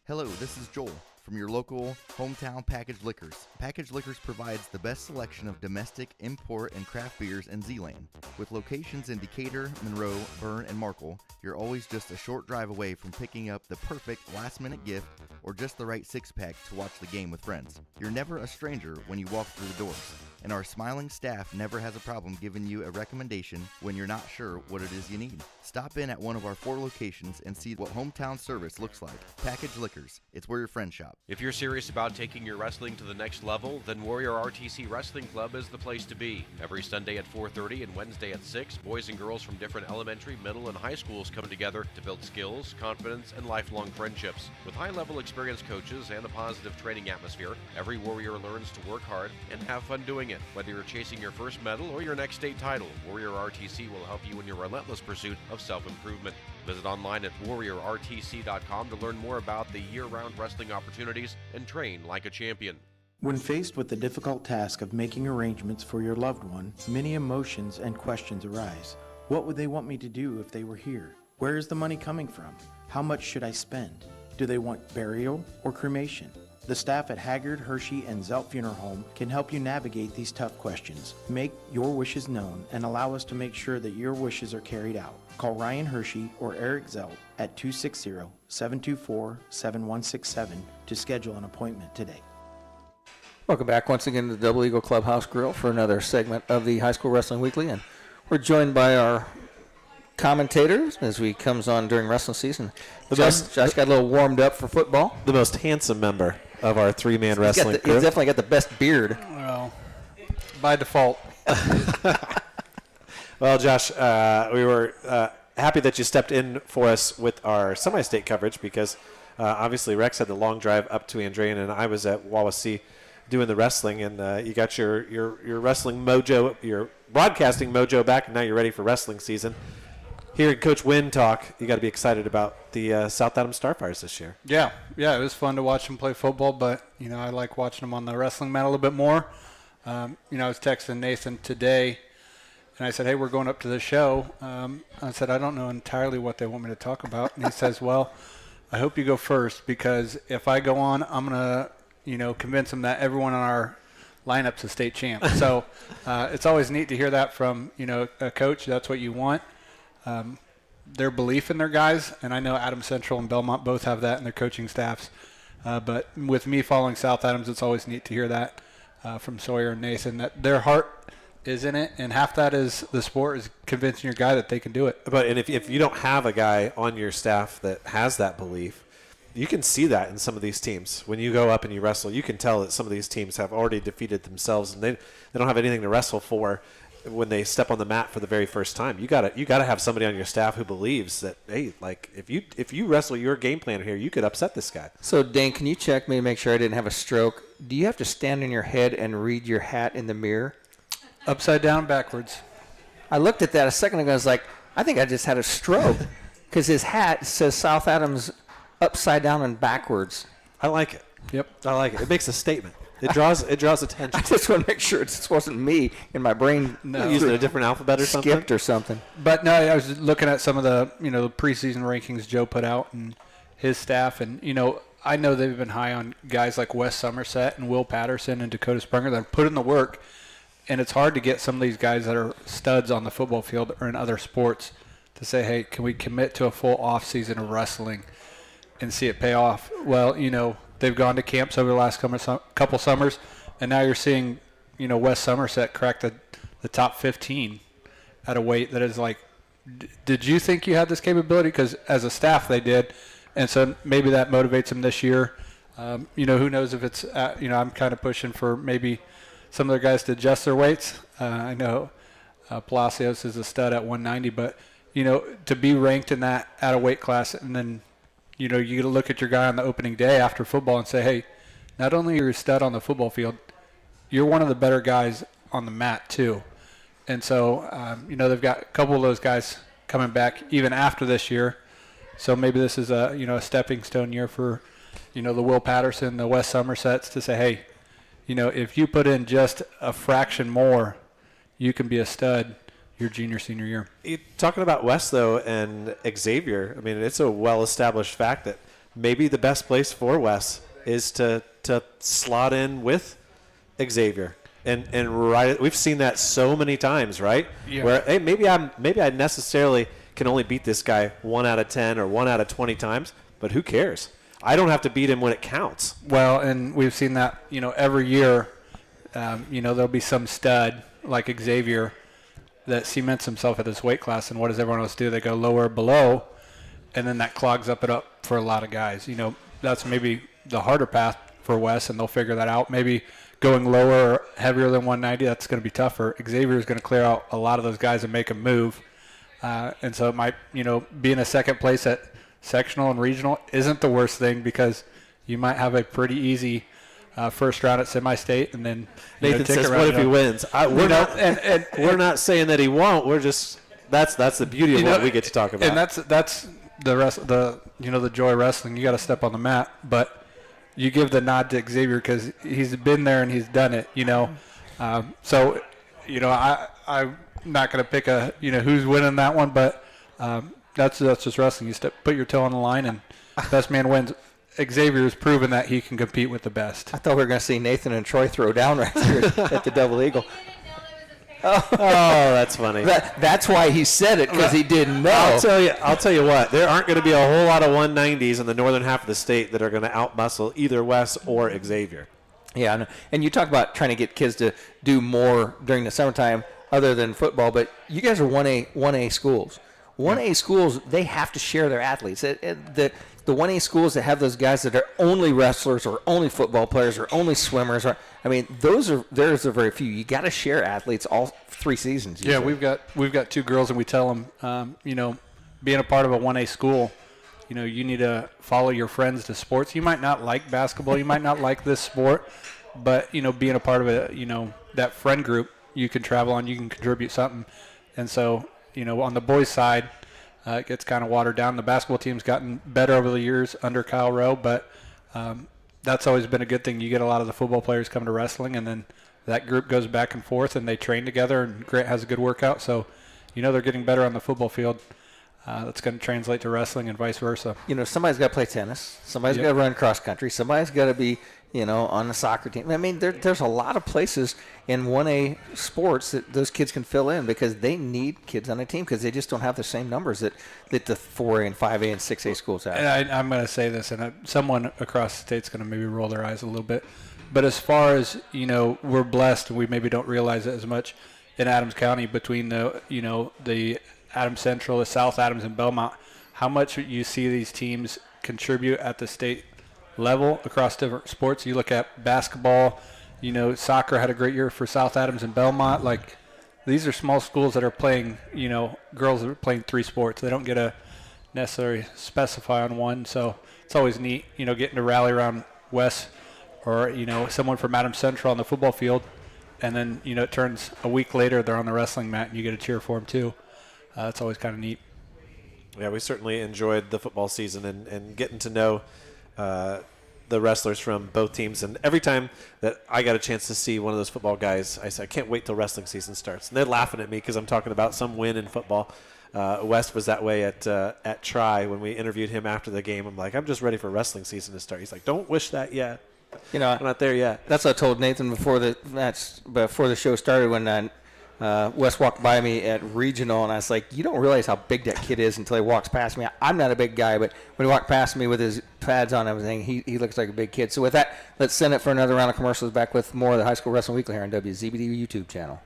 Hello, this is Joel. from your local hometown Packaged Liquors. Packaged Liquors provides the best selection of domestic, import, and craft beers in Z-Lane. With locations in Decatur, Monroe, Bern, and Markle, you're always just a short drive away from picking up the perfect last-minute gift or just the right six-pack to watch the game with friends. You're never a stranger when you walk through the doors, and our smiling staff never has a problem giving you a recommendation when you're not sure what it is you need. Stop in at one of our 4 locations and see what hometown service looks like. Packaged Liquors, it's where your friends shop. If you're serious about taking your wrestling to the next level, then Warrior RTC Wrestling Club is the place to be. Every Sunday at 4:30 and Wednesday at 6, boys and girls from different elementary, middle, and high schools come together to build skills, confidence, and lifelong friendships. With high-level experienced coaches and a positive training atmosphere, every Warrior learns to work hard and have fun doing it. Whether you're chasing your first medal or your next state title, Warrior RTC will help you in your relentless pursuit of self-improvement. Visit online at warriorrtc.com to learn more about the year-round wrestling opportunities and train like a champion. When faced with the difficult task of making arrangements for your loved one, many emotions and questions arise. What would they want me to do if they were here? Where is the money coming from? How much should I spend? Do they want burial or cremation? The staff at Haggard, Hirschy, and Zelt Funeral Home can help you navigate these tough questions. Make your wishes known and allow us to make sure that your wishes are carried out. Call Ryan Hirschy or Eric Zelt at 260-724-7167 to schedule an appointment today. Welcome back once again to the Double Eagle Clubhouse Grille for another segment of the High School Wrestling Weekly, and we're joined by our commentators as we comes on during wrestling season. Josh got a little warmed up for football. The most handsome member of our 3-man wrestling crew. He's definitely got the best beard. Well, by default. Well, Josh, we were happy that you stepped in for us with our semi-state coverage because obviously Rex had the long drive up to Andrean, and I was at Wawasee doing the wrestling, and you got your wrestling mojo, your broadcasting mojo back, and now you're ready for wrestling season. Hearing Coach Wynn talk, you got to be excited about the South Adams Starfires this year. Yeah, it was fun to watch them play football, but I like watching them on the wrestling mat a little bit more. I was texting Nathan today, and I said, "Hey, we're going up to the show." I said, "I don't know entirely what they want me to talk about," and he says, "Well, I hope you go first because if I go on, I'm gonna, convince them that everyone on our lineup's a state champ." So it's always neat to hear that from a coach. That's what you want. Their belief in their guys, and I know Adams Central and Belmont both have that in their coaching staffs. But with me following South Adams, it's always neat to hear that from Sawyer and Nathan, that their heart is in it, and half that is the sport is convincing your guy that they can do it. But if you don't have a guy on your staff that has that belief, you can see that in some of these teams. When you go up and you wrestle, you can tell that some of these teams have already defeated themselves, and they don't have anything to wrestle for when they step on the mat for the very first time. You gotta have somebody on your staff who believes that, hey, like if you wrestle your game plan here, you could upset this guy. So Dane, can you check me to make sure I didn't have a stroke? Do you have to stand on your head and read your hat in the mirror? Upside down, backwards. I looked at that a second ago. I was like, I think I just had a stroke because his hat says South Adams upside down and backwards. I like it. Yep, I like it. It makes a statement. It draws attention. I just want to make sure it just wasn't me in my brain. No, using a different alphabet or something. Skipped or something. But no, I was looking at some of the the preseason rankings Joe put out and his staff, and I know they've been high on guys like Wes Somerset and Will Patterson and Dakota Springer that have put in the work, and it's hard to get some of these guys that are studs on the football field or in other sports to say, hey, can we commit to a full off season of wrestling and see it pay off? Well, they've gone to camps over the last couple summers, and now you're seeing, Wes Somerset crack the top 15 at a weight that is like, did you think you had this capability? Because as a staff they did, and so maybe that motivates them this year. Who knows if it's, I'm kind of pushing for maybe some of their guys to adjust their weights. I know Palacios is a stud at 190, but, to be ranked in that at a weight class, and then you got to look at your guy on the opening day after football and say, hey, not only are you a stud on the football field, you're one of the better guys on the mat too. And so, they've got a couple of those guys coming back even after this year. So maybe this is a stepping stone year for, the Will Patterson, the Wes Somersets to say, hey, if you put in just a fraction more, you can be a stud your junior, senior year. Talking about Wes, though, and Xavier, I mean, it's a well-established fact that maybe the best place for Wes is to slot in with Xavier. And we've seen that so many times, right? Yeah. Where, hey, maybe I necessarily can only beat this guy 1 out of 10 or 1 out of 20 times, but who cares? I don't have to beat him when it counts. Well, and we've seen that, every year, there'll be some stud like Xavier that cements himself at this weight class, and what does everyone else do? They go lower below, and then that clogs up for a lot of guys. That's maybe the harder path for Wes, and they'll figure that out. Maybe going lower or heavier than 190, that's going to be tougher. Xavier is going to clear out a lot of those guys and make them move. And so it might, being a second place at sectional and regional isn't the worst thing, because you might have a pretty easy first round at semi-state, and then Nathan says, "What if he wins?" We're not saying that he won't. We're just that's the beauty of what we get to talk about. And that's the rest. The joy of wrestling. You got to step on the mat, but you give the nod to Xavier because he's been there and he's done it. So I'm not going to pick who's winning that one, but that's just wrestling. You put your toe on the line, and best man wins. Xavier has proven that he can compete with the best. I thought we were going to see Nathan and Troy throw down right here at the Double Eagle. Oh, that's funny. That's why he said it, because he didn't know. I'll tell you what. There aren't going to be a whole lot of 190s in the northern half of the state that are going to outmuscle either Wes or Xavier. Yeah, and you talk about trying to get kids to do more during the summertime other than football, but you guys are 1A schools. 1A schools, they have to share their athletes. The 1A schools that have those guys that are only wrestlers or only football players or only swimmers, there's a very few. You got to share athletes all 3 seasons. Yeah, we've got 2 girls, and we tell them, being a part of a 1A school, you need to follow your friends to sports. You might not like basketball, you might not like this sport, but being a part of that friend group, you can travel on, you can contribute something, and so on the boys' side. It gets kind of watered down. The basketball team's gotten better over the years under Kyle Rowe, but that's always been a good thing. You get a lot of the football players come to wrestling, and then that group goes back and forth, and they train together, and Grant has a good workout. So, they're getting better on the football field. That's going to translate to wrestling and vice versa. Somebody's got to play tennis. Somebody's got to run cross country. Somebody's got to be, on the soccer team. There's a lot of places in 1A sports that those kids can fill in, because they need kids on a team, because they just don't have the same numbers that the 4A and 5A and 6A schools have. And I'm going to say this, and someone across the state's going to maybe roll their eyes a little bit. But as far as, we're blessed, and we maybe don't realize it as much in Adams County between the Adams Central, the South Adams, and Belmont, how much you see these teams contribute at the state level across different sports. You look at basketball, soccer had a great year for South Adams and Belmont. Like, these are small schools that are playing, girls that are playing 3 sports. They don't get to necessarily specify on one. So it's always neat, getting to rally around Wes or, someone from Adams Central on the football field. And then, it turns a week later, they're on the wrestling mat and you get to cheer for them too. It's always kind of neat. Yeah, we certainly enjoyed the football season and getting to know the wrestlers from both teams. And every time that I got a chance to see one of those football guys, I said, I can't wait till wrestling season starts. And they're laughing at me because I'm talking about some win in football. West was that way at Tri when we interviewed him after the game. I'm like, I'm just ready for wrestling season to start. He's like, don't wish that yet. I'm not there yet. That's what I told Nathan before the show started, when Wes walked by me at regional, and I was like, you don't realize how big that kid is until he walks past me. I'm not a big guy, but when he walked past me with his pads on and everything, he looks like a big kid. So with that, let's send it for another round of commercials. Back with more of the High School Wrestling Weekly here on WZBD YouTube channel.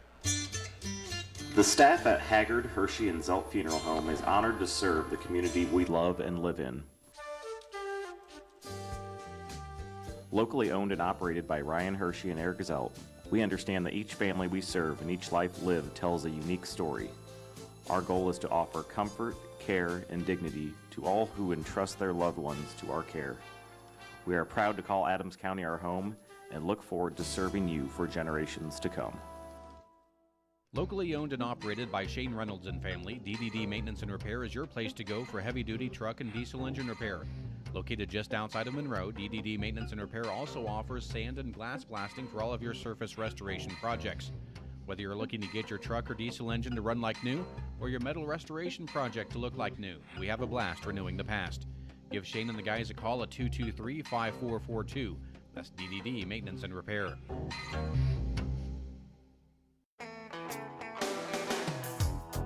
The staff at Haggard, Hirschy, and Zelt Funeral Home is honored to serve the community we love and live in. Locally owned and operated by Ryan Hirschy and Eric Zelt, we understand that each family we serve and each life lived tells a unique story. Our goal is to offer comfort, care, and dignity to all who entrust their loved ones to our care. We are proud to call Adams County our home and look forward to serving you for generations to come. Locally owned and operated by Shane Reynolds and family, DDD Maintenance and Repair is your place to go for heavy-duty truck and diesel engine repair. Located just outside of Monroe, DDD Maintenance and Repair also offers sand and glass blasting for all of your surface restoration projects. Whether you're looking to get your truck or diesel engine to run like new, or your metal restoration project to look like new, we have a blast renewing the past. Give Shane and the guys a call at 223-5442. That's DDD Maintenance and Repair.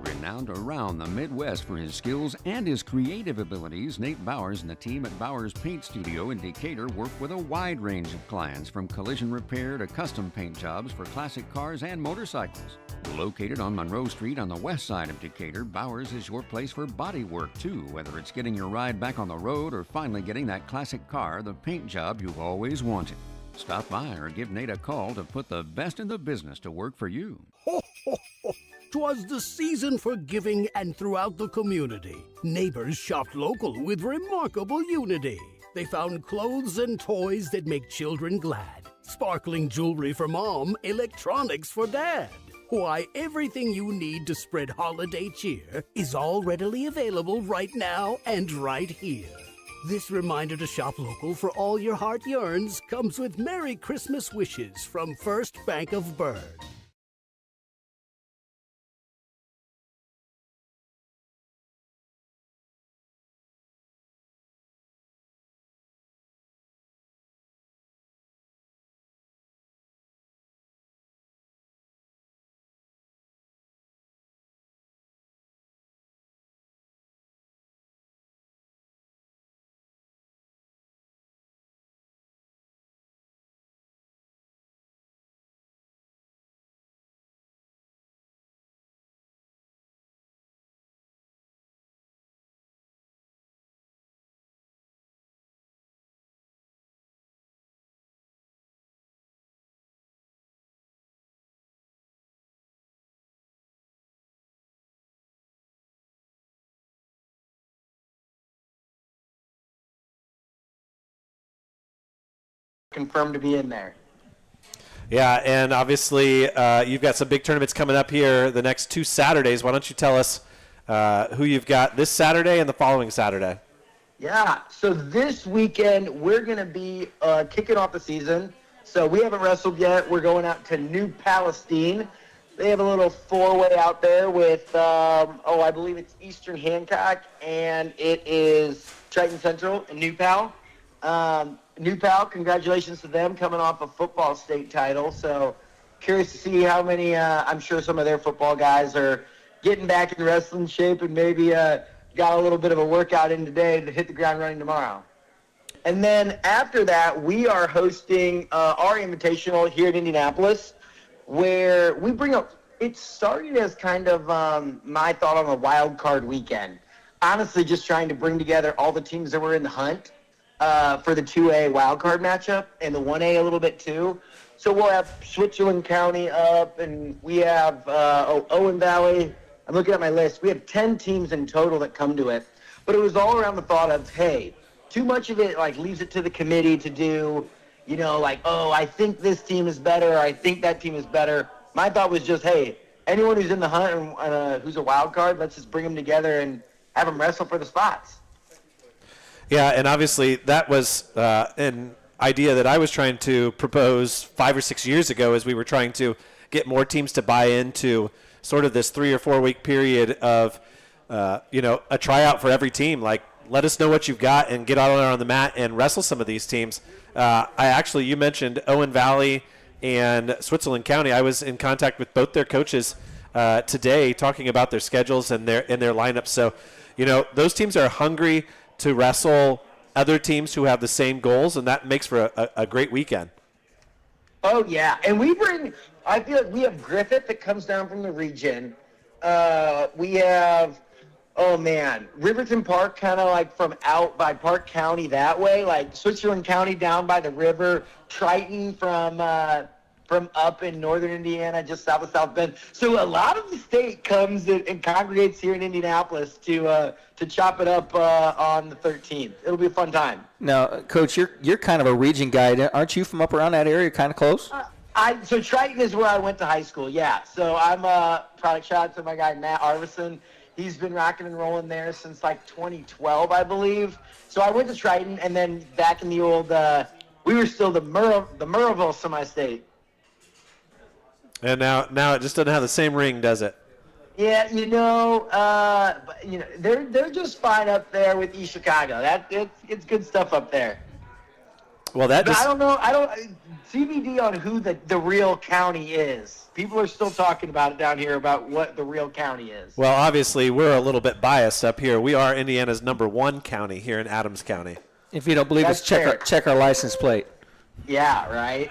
Renowned around the Midwest for his skills and his creative abilities, Nate Bowers and the team at Bowers Paint Studio in Decatur work with a wide range of clients, from collision repair to custom paint jobs for classic cars and motorcycles. Located on Monroe Street on the west side of Decatur, Bowers is your place for body work too, whether it's getting your ride back on the road or finally getting that classic car, the paint job you've always wanted. Stop by or give Nate a call to put the best in the business to work for you. Ho, ho, ho. 'Twas the season for giving, and throughout the community, neighbors shopped local with remarkable unity. They found clothes and toys that make children glad, sparkling jewelry for mom, electronics for dad. Why, everything you need to spread holiday cheer is all readily available right now and right here. This reminder to shop local for all your heart yearns comes with Merry Christmas wishes from First Bank of Bird. Confirmed to be in there. Yeah, and obviously you've got some big tournaments coming up here the next 2 Saturdays. Why don't you tell us who you've got this Saturday and the following Saturday? Yeah, so this weekend we're going to be kicking off the season. So we haven't wrestled yet. We're going out to New Palestine. They have a little four-way out there with, I believe it's Eastern Hancock, and it is Triton Central and New Pal. New Pal, congratulations to them coming off a football state title. So curious to see how many, I'm sure some of their football guys are getting back in wrestling shape and maybe got a little bit of a workout in today to hit the ground running tomorrow. And then after that, we are hosting our Invitational here in Indianapolis, where we bring up, it started as kind of my thought on a wild card weekend. Honestly, just trying to bring together all the teams that were in the hunt for the 2A wildcard matchup and the 1A a little bit too. So we'll have Switzerland County up, and we have Owen Valley. I'm looking at my list. We have 10 teams in total that come to it. But it was all around the thought of, hey, too much of it leaves it to the committee to do, I think this team is better, or I think that team is better. My thought was just, hey, anyone who's in the hunt and who's a wild card, let's just bring them together and have them wrestle for the spots. Yeah, and obviously that was an idea that I was trying to propose 5 or 6 years ago, as we were trying to get more teams to buy into sort of this 3 or 4 week period of, a tryout for every team. Let us know what you've got and get out there on the mat and wrestle some of these teams. You mentioned Owen Valley and Switzerland County. I was in contact with both their coaches today, talking about their schedules and their lineups. So, those teams are hungry to wrestle other teams who have the same goals, and that makes for a great weekend. Oh, yeah. And I feel like we have Griffith that comes down from the region. We have, Riverton Park, kind of from out by Park County that way, Switzerland County down by the river, Triton from up in northern Indiana, just south of South Bend. So a lot of the state comes and congregates here in Indianapolis to chop it up on the 13th. It'll be a fun time. Now, Coach, you're kind of a region guy. Aren't you from up around that area, kind of close? So Triton is where I went to high school, yeah. So I'm a product shout out to my guy, Matt Arvison. He's been rocking and rolling there since 2012, I believe. So I went to Triton, and then back in the old, we were still the Murrayville semi-state. And now it just doesn't have the same ring, does it? Yeah, they're just fine up there with East Chicago. It's good stuff up there. Well, But I don't know. CBD on who the real county is. People are still talking about it down here about what the real county is. Well, obviously, we're a little bit biased up here. We are Indiana's #1 county here in Adams County. If you don't believe us, check our license plate. Yeah, right.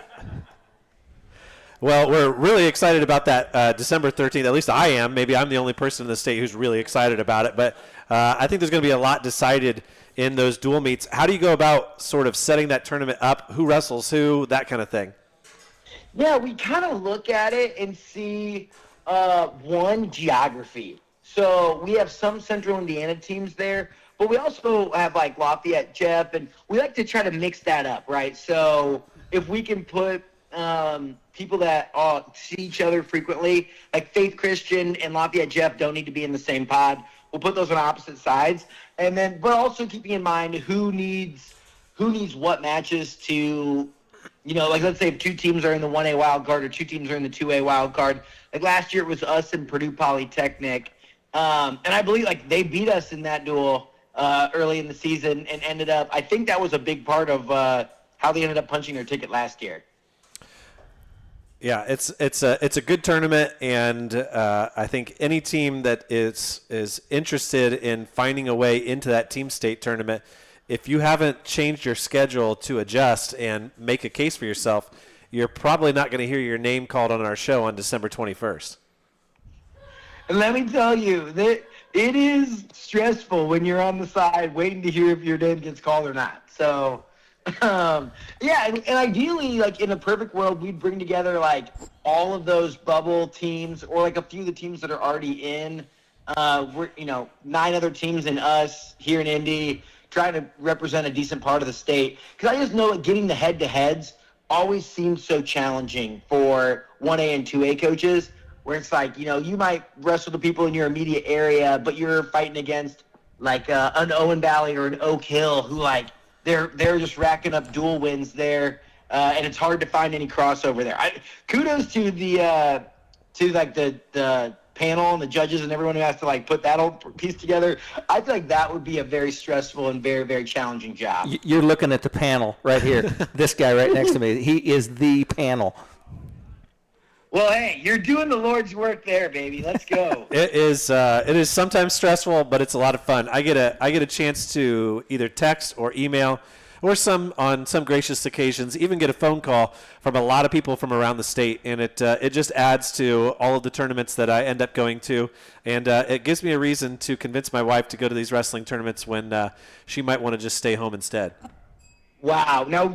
Well, we're really excited about that December 13th. At least I am. Maybe I'm the only person in the state who's really excited about it. But I think there's going to be a lot decided in those dual meets. How do you go about sort of setting that tournament up? Who wrestles who? That kind of thing. Yeah, we kind of look at it and see, geography. So we have some Central Indiana teams there, but we also have, like, Lafayette, Jeff, and we like to try to mix that up, right? So if we can put people that see each other frequently, like Faith Christian and Lafayette Jeff don't need to be in the same pod. We'll put those on opposite sides. And then, but also keeping in mind who needs what matches to, like let's say if two teams are in the 1A wild card or two teams are in the 2A wild card. Like last year it was us and Purdue Polytechnic. And I believe like they beat us in that duel early in the season and ended up, I think that was a big part of how they ended up punching their ticket last year. Yeah, it's a good tournament, and I think any team that is interested in finding a way into that team state tournament, if you haven't changed your schedule to adjust and make a case for yourself, you're probably not going to hear your name called on our show on December 21st. And let me tell you, that it is stressful when you're on the side waiting to hear if your name gets called or not. So. And ideally, like in a perfect world, we'd bring together like all of those bubble teams or like a few of the teams that are already in. We're 9 other teams and us here in Indy trying to represent a decent part of the state. Because I just know that getting the head-to-heads always seems so challenging for 1A and 2A coaches, where it's like you might wrestle the people in your immediate area, but you're fighting against like an Owen Valley or an Oak Hill who like. They're just racking up dual wins there, and it's hard to find any crossover there. Kudos to the panel and the judges and everyone who has to like put that whole piece together. I feel like that would be a very stressful and very, very challenging job. You're looking at the panel right here. This guy right next to me, he is the panel. Well, hey, you're doing the Lord's work there, baby. Let's go. It is sometimes stressful, but it's a lot of fun. I get a chance to either text or email, or on some gracious occasions, even get a phone call from a lot of people from around the state, and it just adds to all of the tournaments that I end up going to, and it gives me a reason to convince my wife to go to these wrestling tournaments when she might want to just stay home instead. Wow. Now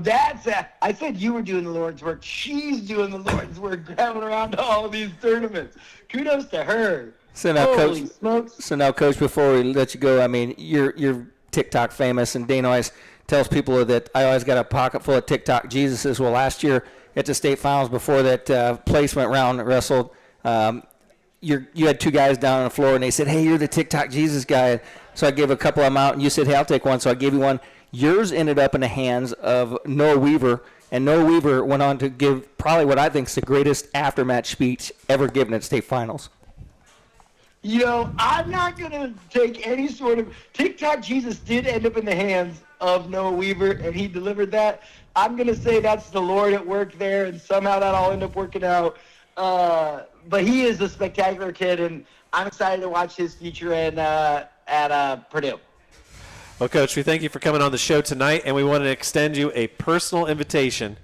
I said you were doing the Lord's work. She's doing the Lord's work, grabbing around to all of these tournaments. Kudos to her. So now, Holy Coach. smokes. So now, Coach, before we let you go, I mean, you're TikTok famous, and Dane always tells people that I always got a pocket full of TikTok Jesuses. Well, last year at the state finals, before that place went round and wrestled, you had 2 guys down on the floor, and they said, "Hey, you're the TikTok Jesus guy." So I gave a couple of them out, and you said, "Hey, I'll take one." So I gave you one. Yours ended up in the hands of Noah Weaver, and Noah Weaver went on to give probably what I think is the greatest aftermatch speech ever given at state finals. I'm not going to take any sort of – TikTok Jesus did end up in the hands of Noah Weaver, and he delivered that. I'm going to say that's the Lord at work there, and somehow that all ended up working out. But he is a spectacular kid, and I'm excited to watch his future at Purdue. Well, Coach, we thank you for coming on the show tonight, and we want to extend you a personal invitation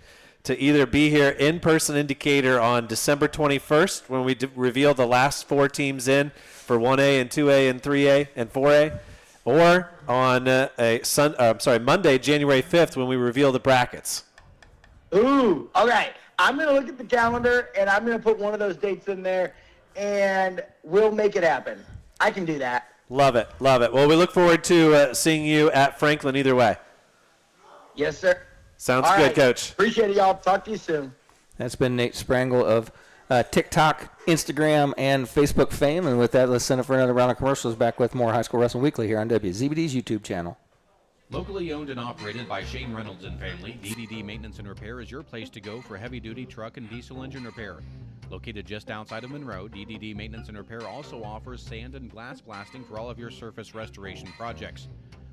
to either be here in person in Decatur on December 21st when we reveal the last 4 teams in for 1A and 2A and 3A and 4A, or on Monday, January 5th when we reveal the brackets. Ooh, all right. I'm going to look at the calendar, and I'm going to put one of those dates in there, and we'll make it happen. I can do that. Love it. Love it. Well, we look forward to seeing you at Franklin either way. Yes, sir. Sounds all good, right. Coach. Appreciate it, y'all. Talk to you soon. That's been Nate Sprangle of TikTok, Instagram, and Facebook fame. And with that, let's send it for another round of commercials. Back with more High School Wrestling Weekly here on WZBD's YouTube channel. Locally owned and operated by Shane Reynolds and family, DDD Maintenance and Repair is your place to go for heavy-duty truck and diesel engine repair. Located just outside of Monroe, DDD Maintenance and Repair also offers sand and glass blasting for all of your surface restoration projects.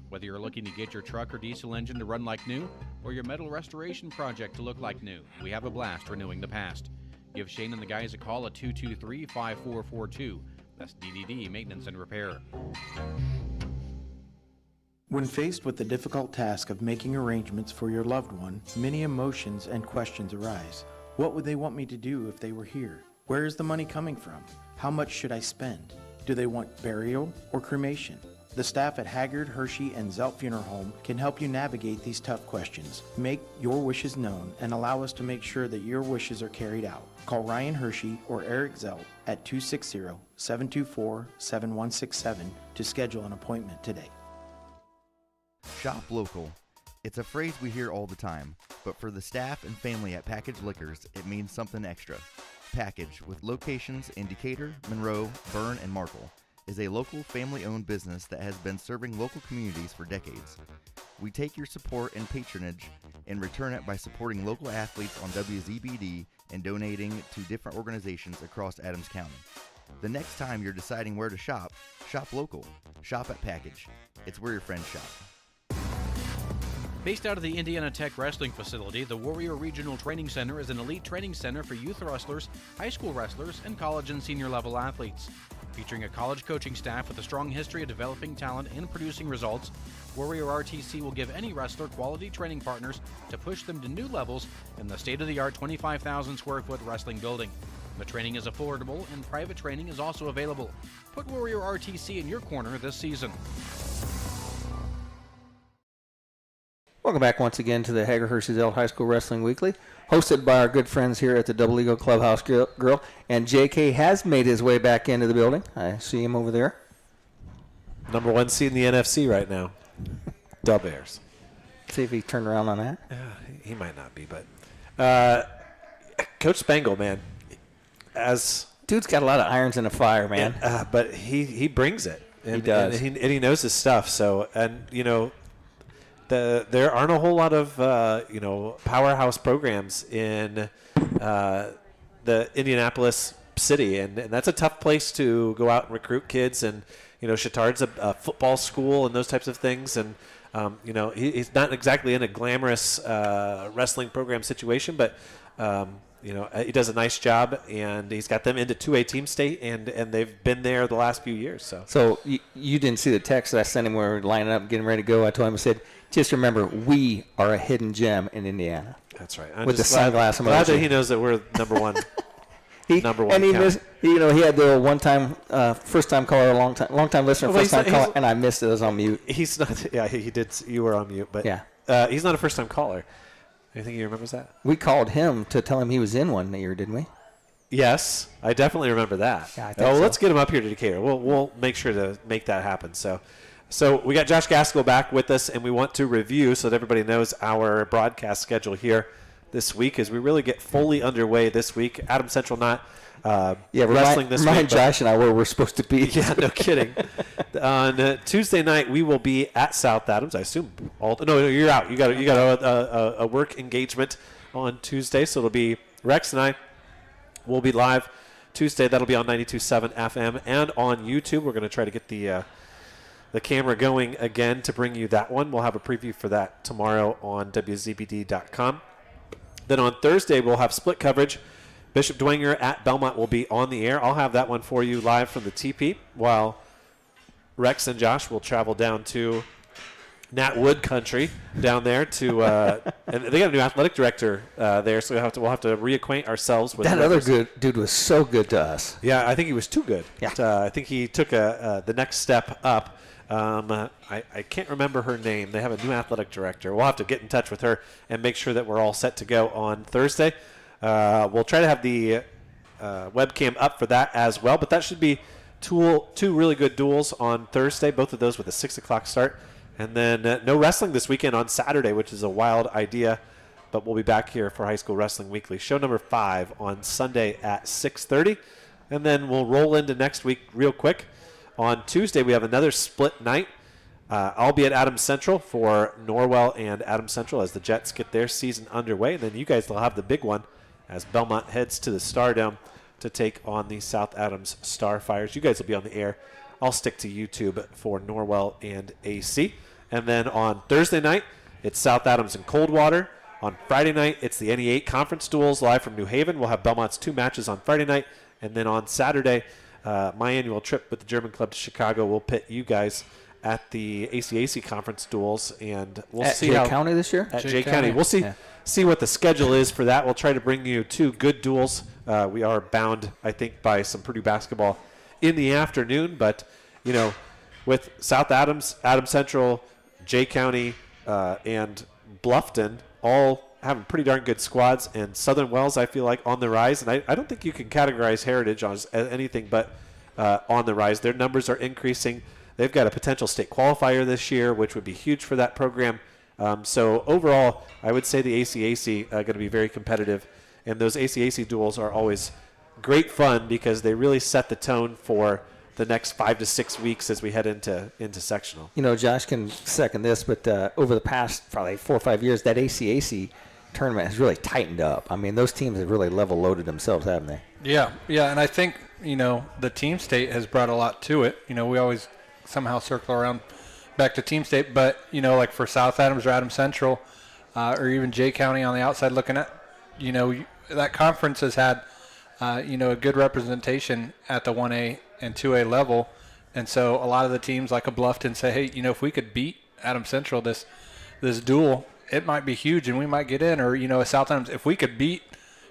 Whether you're looking to get your truck or diesel engine to run like new, or your metal restoration project to look like new, we have a blast renewing the past. Give Shane and the guys a call at 223-5442. That's DDD Maintenance and Repair. When faced with the difficult task of making arrangements for your loved one, many emotions and questions arise. What would they want me to do if they were here? Where is the money coming from? How much should I spend? Do they want burial or cremation? The staff at Haggard, Hirschy, and Zelt Funeral Home can help you navigate these tough questions. Make your wishes known and allow us to make sure that your wishes are carried out. Call Ryan Hirschy or Eric Zelt at 260-724-7167 to schedule an appointment today. Shop local. It's a phrase we hear all the time, but for the staff and family at Package Liquors, it means something extra. Package, with locations in Decatur, Monroe, Berne, and Markle, is a local family-owned business that has been serving local communities for decades. We take your support and patronage and return it by supporting local athletes on WZBD and donating to different organizations across Adams County. The next time you're deciding where to shop, shop local. Shop at Package. It's where your friends shop. Based out of the Indiana Tech Wrestling Facility, the Warrior Regional Training Center is an elite training center for youth wrestlers, high school wrestlers, and college and senior level athletes. Featuring a college coaching staff with a strong history of developing talent and producing results, Warrior RTC will give any wrestler quality training partners to push them to new levels in the state-of-the-art 25,000 square foot wrestling building. The training is affordable and private training is also available. Put Warrior RTC in your corner this season. Welcome back once again to the Haggard Hirschy Zelt High School Wrestling Weekly, hosted by our good friends here at the Double Eagle Clubhouse Grille. And JK has made his way back into the building. I see him over there. Number one seed in the NFC right now. Dub Bears. See if he turned around on that. He might not be, but Coach Spangle, man, dude's got a lot of irons in the fire, man. But he brings it. And, he does. And he knows his stuff. So, and you know, there aren't a whole lot of powerhouse programs in the Indianapolis city, and that's a tough place to go out and recruit kids. And Chittard's a football school and those types of things. And he's not exactly in a glamorous wrestling program situation, but he does a nice job, and he's got them into 2A team state, and they've been there the last few years. So you didn't see the text that I sent him where we were lining up, getting ready to go. I told him, I said, just remember, we are a hidden gem in Indiana. That's right. With the sunglass emoji. Glad that he knows that we're number one. Number one. And he had the one-time, first-time caller, long-time listener, first-time caller, and I missed it. I was on mute. He's not. Yeah, he did. You were on mute, but yeah, he's not a first-time caller. I think he remembers that. We called him to tell him he was in one year, didn't we? Yes, I definitely remember that. Yeah, I think so. Let's get him up here to Decatur. We'll make sure to make that happen. So we got Josh Gaskell back with us, and we want to review so that everybody knows our broadcast schedule here this week as we really get fully underway this week. Adams Central not wrestling this week. Remind Josh and I where we're supposed to be. Yeah, no kidding. On Tuesday night, we will be at South Adams. I assume. No, you're out. You got a work engagement on Tuesday, so it'll be Rex and I. We'll be live Tuesday. That'll be on 92.7 FM and on YouTube. We're going to try to get the camera going again to bring you that one. We'll have a preview for that tomorrow on WZBD.com. Then on Thursday, we'll have split coverage. Bishop Dwenger at Belmont will be on the air. I'll have that one for you live from the TP, while Rex and Josh will travel down to Nat Wood country down there to and they got a new athletic director there, so we'll have to reacquaint ourselves with that other good dude. Was so good to us. Yeah, I think he was too good. Yeah, I think he took the next step up. I can't remember her name. They have a new athletic director. We'll have to get in touch with her and make sure that we're all set to go on Thursday. We'll try to have the webcam up for that as well, but that should be two really good duels on Thursday, both of those with a 6 o'clock start. And then no wrestling this weekend on Saturday, which is a wild idea, but we'll be back here for High School Wrestling Weekly. Show number 5 on Sunday at 6:30, and then we'll roll into next week real quick. On Tuesday, we have another split night. I'll be at Adams Central for Norwell and Adams Central as the Jets get their season underway. And then you guys will have the big one as Belmont heads to the Stardome to take on the South Adams Starfires. You guys will be on the air. I'll stick to YouTube for Norwell and AC. And then on Thursday night, it's South Adams and Coldwater. On Friday night, it's the NE8 Conference Duels live from New Haven. We'll have Belmont's 2 matches on Friday night. And then on Saturday, my annual trip with the German Club to Chicago will pit you guys at the ACAC Conference Duels. And we'll see Jay County this year? At Jay County. We'll see what the schedule is for that. We'll try to bring you 2 good duels. We are bound, I think, by some Purdue basketball in the afternoon. But, with South Adams, Adams Central, Jay County, and Bluffton all having pretty darn good squads, and Southern Wells, I feel like, on the rise. And I don't think you can categorize Heritage as anything but on the rise. Their numbers are increasing. They've got a potential state qualifier this year, which would be huge for that program. So overall, I would say the ACAC going to be very competitive. And those ACAC duels are always great fun because they really set the tone for the next 5 to 6 weeks as we head into sectional. Josh can second this, but over the past probably 4 or 5 years, that ACAC tournament has really tightened up. I mean, those teams have really level loaded themselves, haven't they? Yeah, and I think, the team state has brought a lot to it. We always somehow circle around back to team state, but, like for South Adams or Adams Central or even Jay County on the outside looking at, that conference has had, a good representation at the 1A and 2A level. And so a lot of the teams like a Bluffton say, hey, if we could beat Adams Central this duel, it might be huge and we might get in. Or, a South Adams, if we could beat,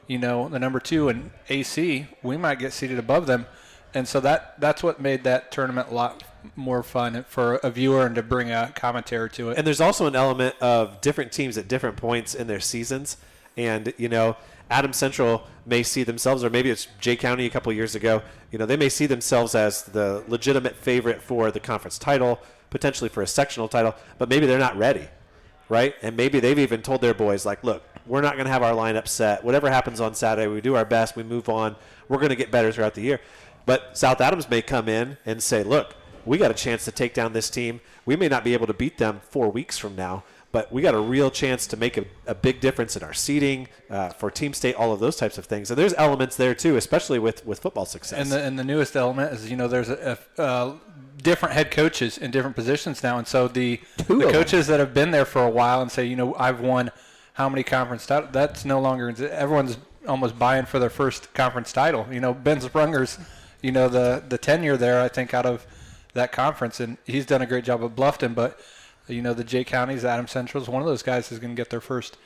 the number 2 in AC, we might get seated above them. And so that's what made that tournament a lot more fun for a viewer and to bring a commentator to it. And there's also an element of different teams at different points in their seasons. And, Adams Central may see themselves, or maybe it's Jay County a couple years ago, they may see themselves as the legitimate favorite for the conference title, potentially for a sectional title, but maybe they're not ready, right? And maybe they've even told their boys, like, look, we're not going to have our lineup set. Whatever happens on Saturday, we do our best, we move on. We're going to get better throughout the year. But South Adams may come in and say, look, we got a chance to take down this team. We may not be able to beat them 4 weeks from now, but we got a real chance to make a big difference in our seeding for team state, all of those types of things. And there's elements there too, especially with football success. And the newest element is, there's a different head coaches in different positions now. And so the coaches that have been there for a while and say, I've won how many conference titles, that's no longer, everyone's almost buying for their first conference title. Ben Sprunger's, the tenure there, I think, out of that conference, and he's done a great job at Bluffton, but the Jay Counties, Adams Central is one of those guys who's going to get their first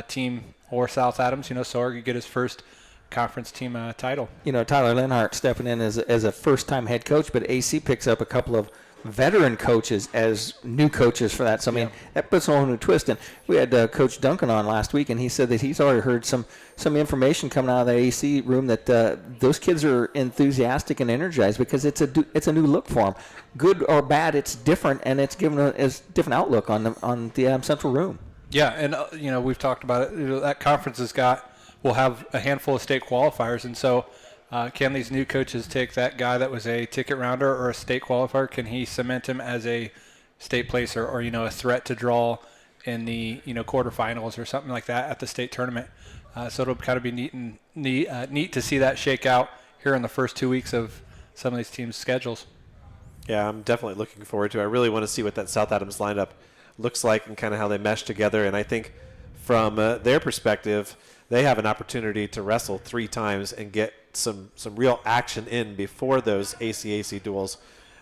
team, or South Adams, Sawyer could get his first conference team title. Tyler Linhart stepping in as a first-time head coach, but AC picks up a couple of veteran coaches as new coaches for that. So, that puts a whole new twist in. We had Coach Duncan on last week, and he said that he's already heard some information coming out of the AC room that those kids are enthusiastic and energized because it's a new look for them. Good or bad, it's different, and it's given a different outlook on the Adams Central room. Yeah, and, we've talked about it. That conference will have a handful of state qualifiers, and so can these new coaches take that guy that was a ticket rounder or a state qualifier? Can he cement him as a state placer or a threat to draw in the quarterfinals or something like that at the state tournament? So it'll kind of be neat to see that shake out here in the first 2 weeks of some of these teams' schedules. Yeah, I'm definitely looking forward to it. I really want to see what that South Adams lineup looks like and kind of how they mesh together. And I think from their perspective, they have an opportunity to wrestle 3 times and get some real action in before those ACAC duels.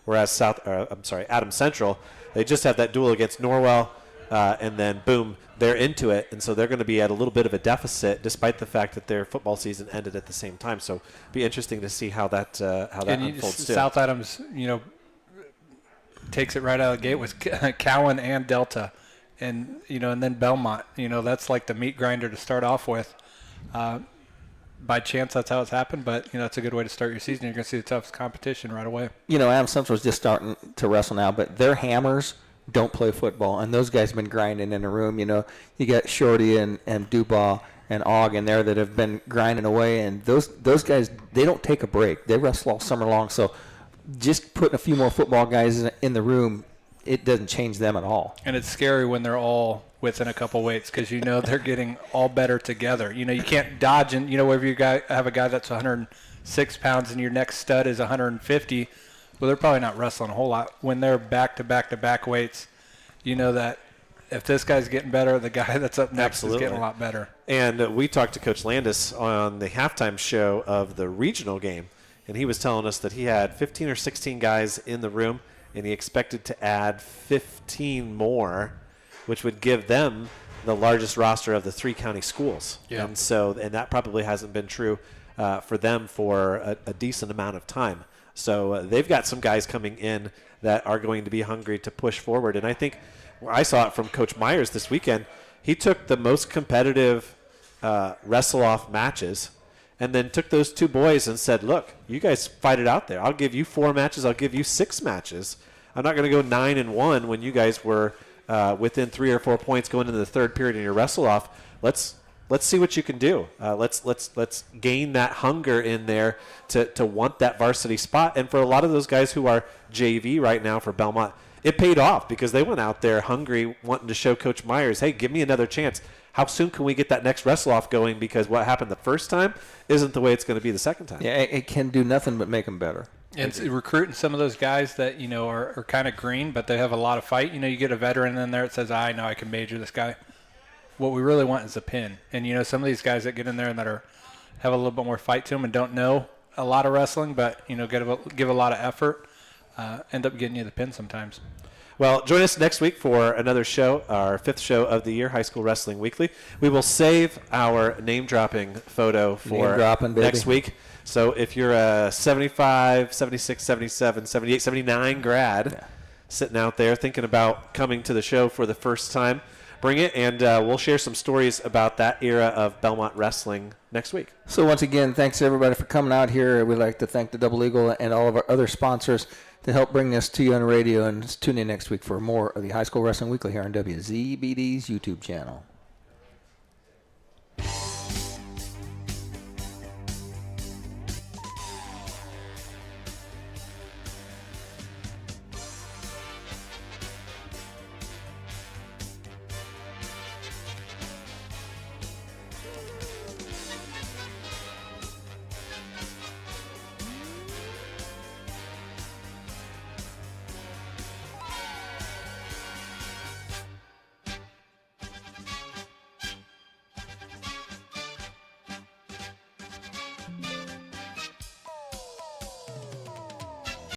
Whereas Adams Central, they just had that duel against Norwell, and then boom, they're into it, and so they're going to be at a little bit of a deficit, despite the fact that their football season ended at the same time. So, it'll be interesting to see how that unfolds too. South Adams, takes it right out of the gate with Cowan and Delta, and and then Belmont. That's like the meat grinder to start off with. By chance, that's how it's happened, but it's a good way to start your season. You're going to see the toughest competition right away. Adams Central is just starting to wrestle now, but their hammers don't play football, and those guys have been grinding in the room. You got Shorty and Dubois and Og in there that have been grinding away, and those guys, they don't take a break. They wrestle all summer long, so just putting a few more football guys in the room it doesn't change them at all. And it's scary when they're all within a couple weights because they're getting all better together. You can't dodge and wherever you have a guy that's 106 pounds and your next stud is 150. Well, they're probably not wrestling a whole lot. When they're back-to-back weights, that if this guy's getting better, the guy that's up next is getting a lot better. And we talked to Coach Landis on the halftime show of the regional game, and he was telling us that he had 15 or 16 guys in the room, and he expected to add 15 more, which would give them the largest roster of the 3 county schools. Yeah. And that probably hasn't been true for them for a decent amount of time. So they've got some guys coming in that are going to be hungry to push forward. And I think I saw it from Coach Myers this weekend. He took the most competitive wrestle-off matches and then took those 2 boys and said, look, you guys fight it out there. I'll give you 4 matches. I'll give you 6 matches. I'm not going to go 9-1 when you guys were within 3 or 4 points going into the third period in your wrestle-off. Let's see what you can do. Let's gain that hunger in there to want that varsity spot. And for a lot of those guys who are JV right now for Belmont, it paid off because they went out there hungry, wanting to show Coach Myers, hey, give me another chance. How soon can we get that next wrestle-off going? Because what happened the first time isn't the way it's going to be the second time. Yeah, it can do nothing but make them better. And recruiting some of those guys that, are kind of green, but they have a lot of fight. You get a veteran in there that says, I know I can major this guy. What we really want is a pin. And, some of these guys that get in there and that have a little bit more fight to them and don't know a lot of wrestling, but, give a lot of effort, end up getting you the pin sometimes. Well, join us next week for another show, our 5th show of the year, High School Wrestling Weekly. We will save our name-dropping photo for next week. So if you're a 75, 76, 77, 78, 79 grad sitting out there thinking about coming to the show for the first time, bring it, and we'll share some stories about that era of Belmont wrestling next week. So once again, thanks everybody for coming out here. We'd like to thank the Double Eagle and all of our other sponsors to help bring this to you on the radio, and tune in next week for more of the High School Wrestling Weekly here on WZBD's YouTube channel.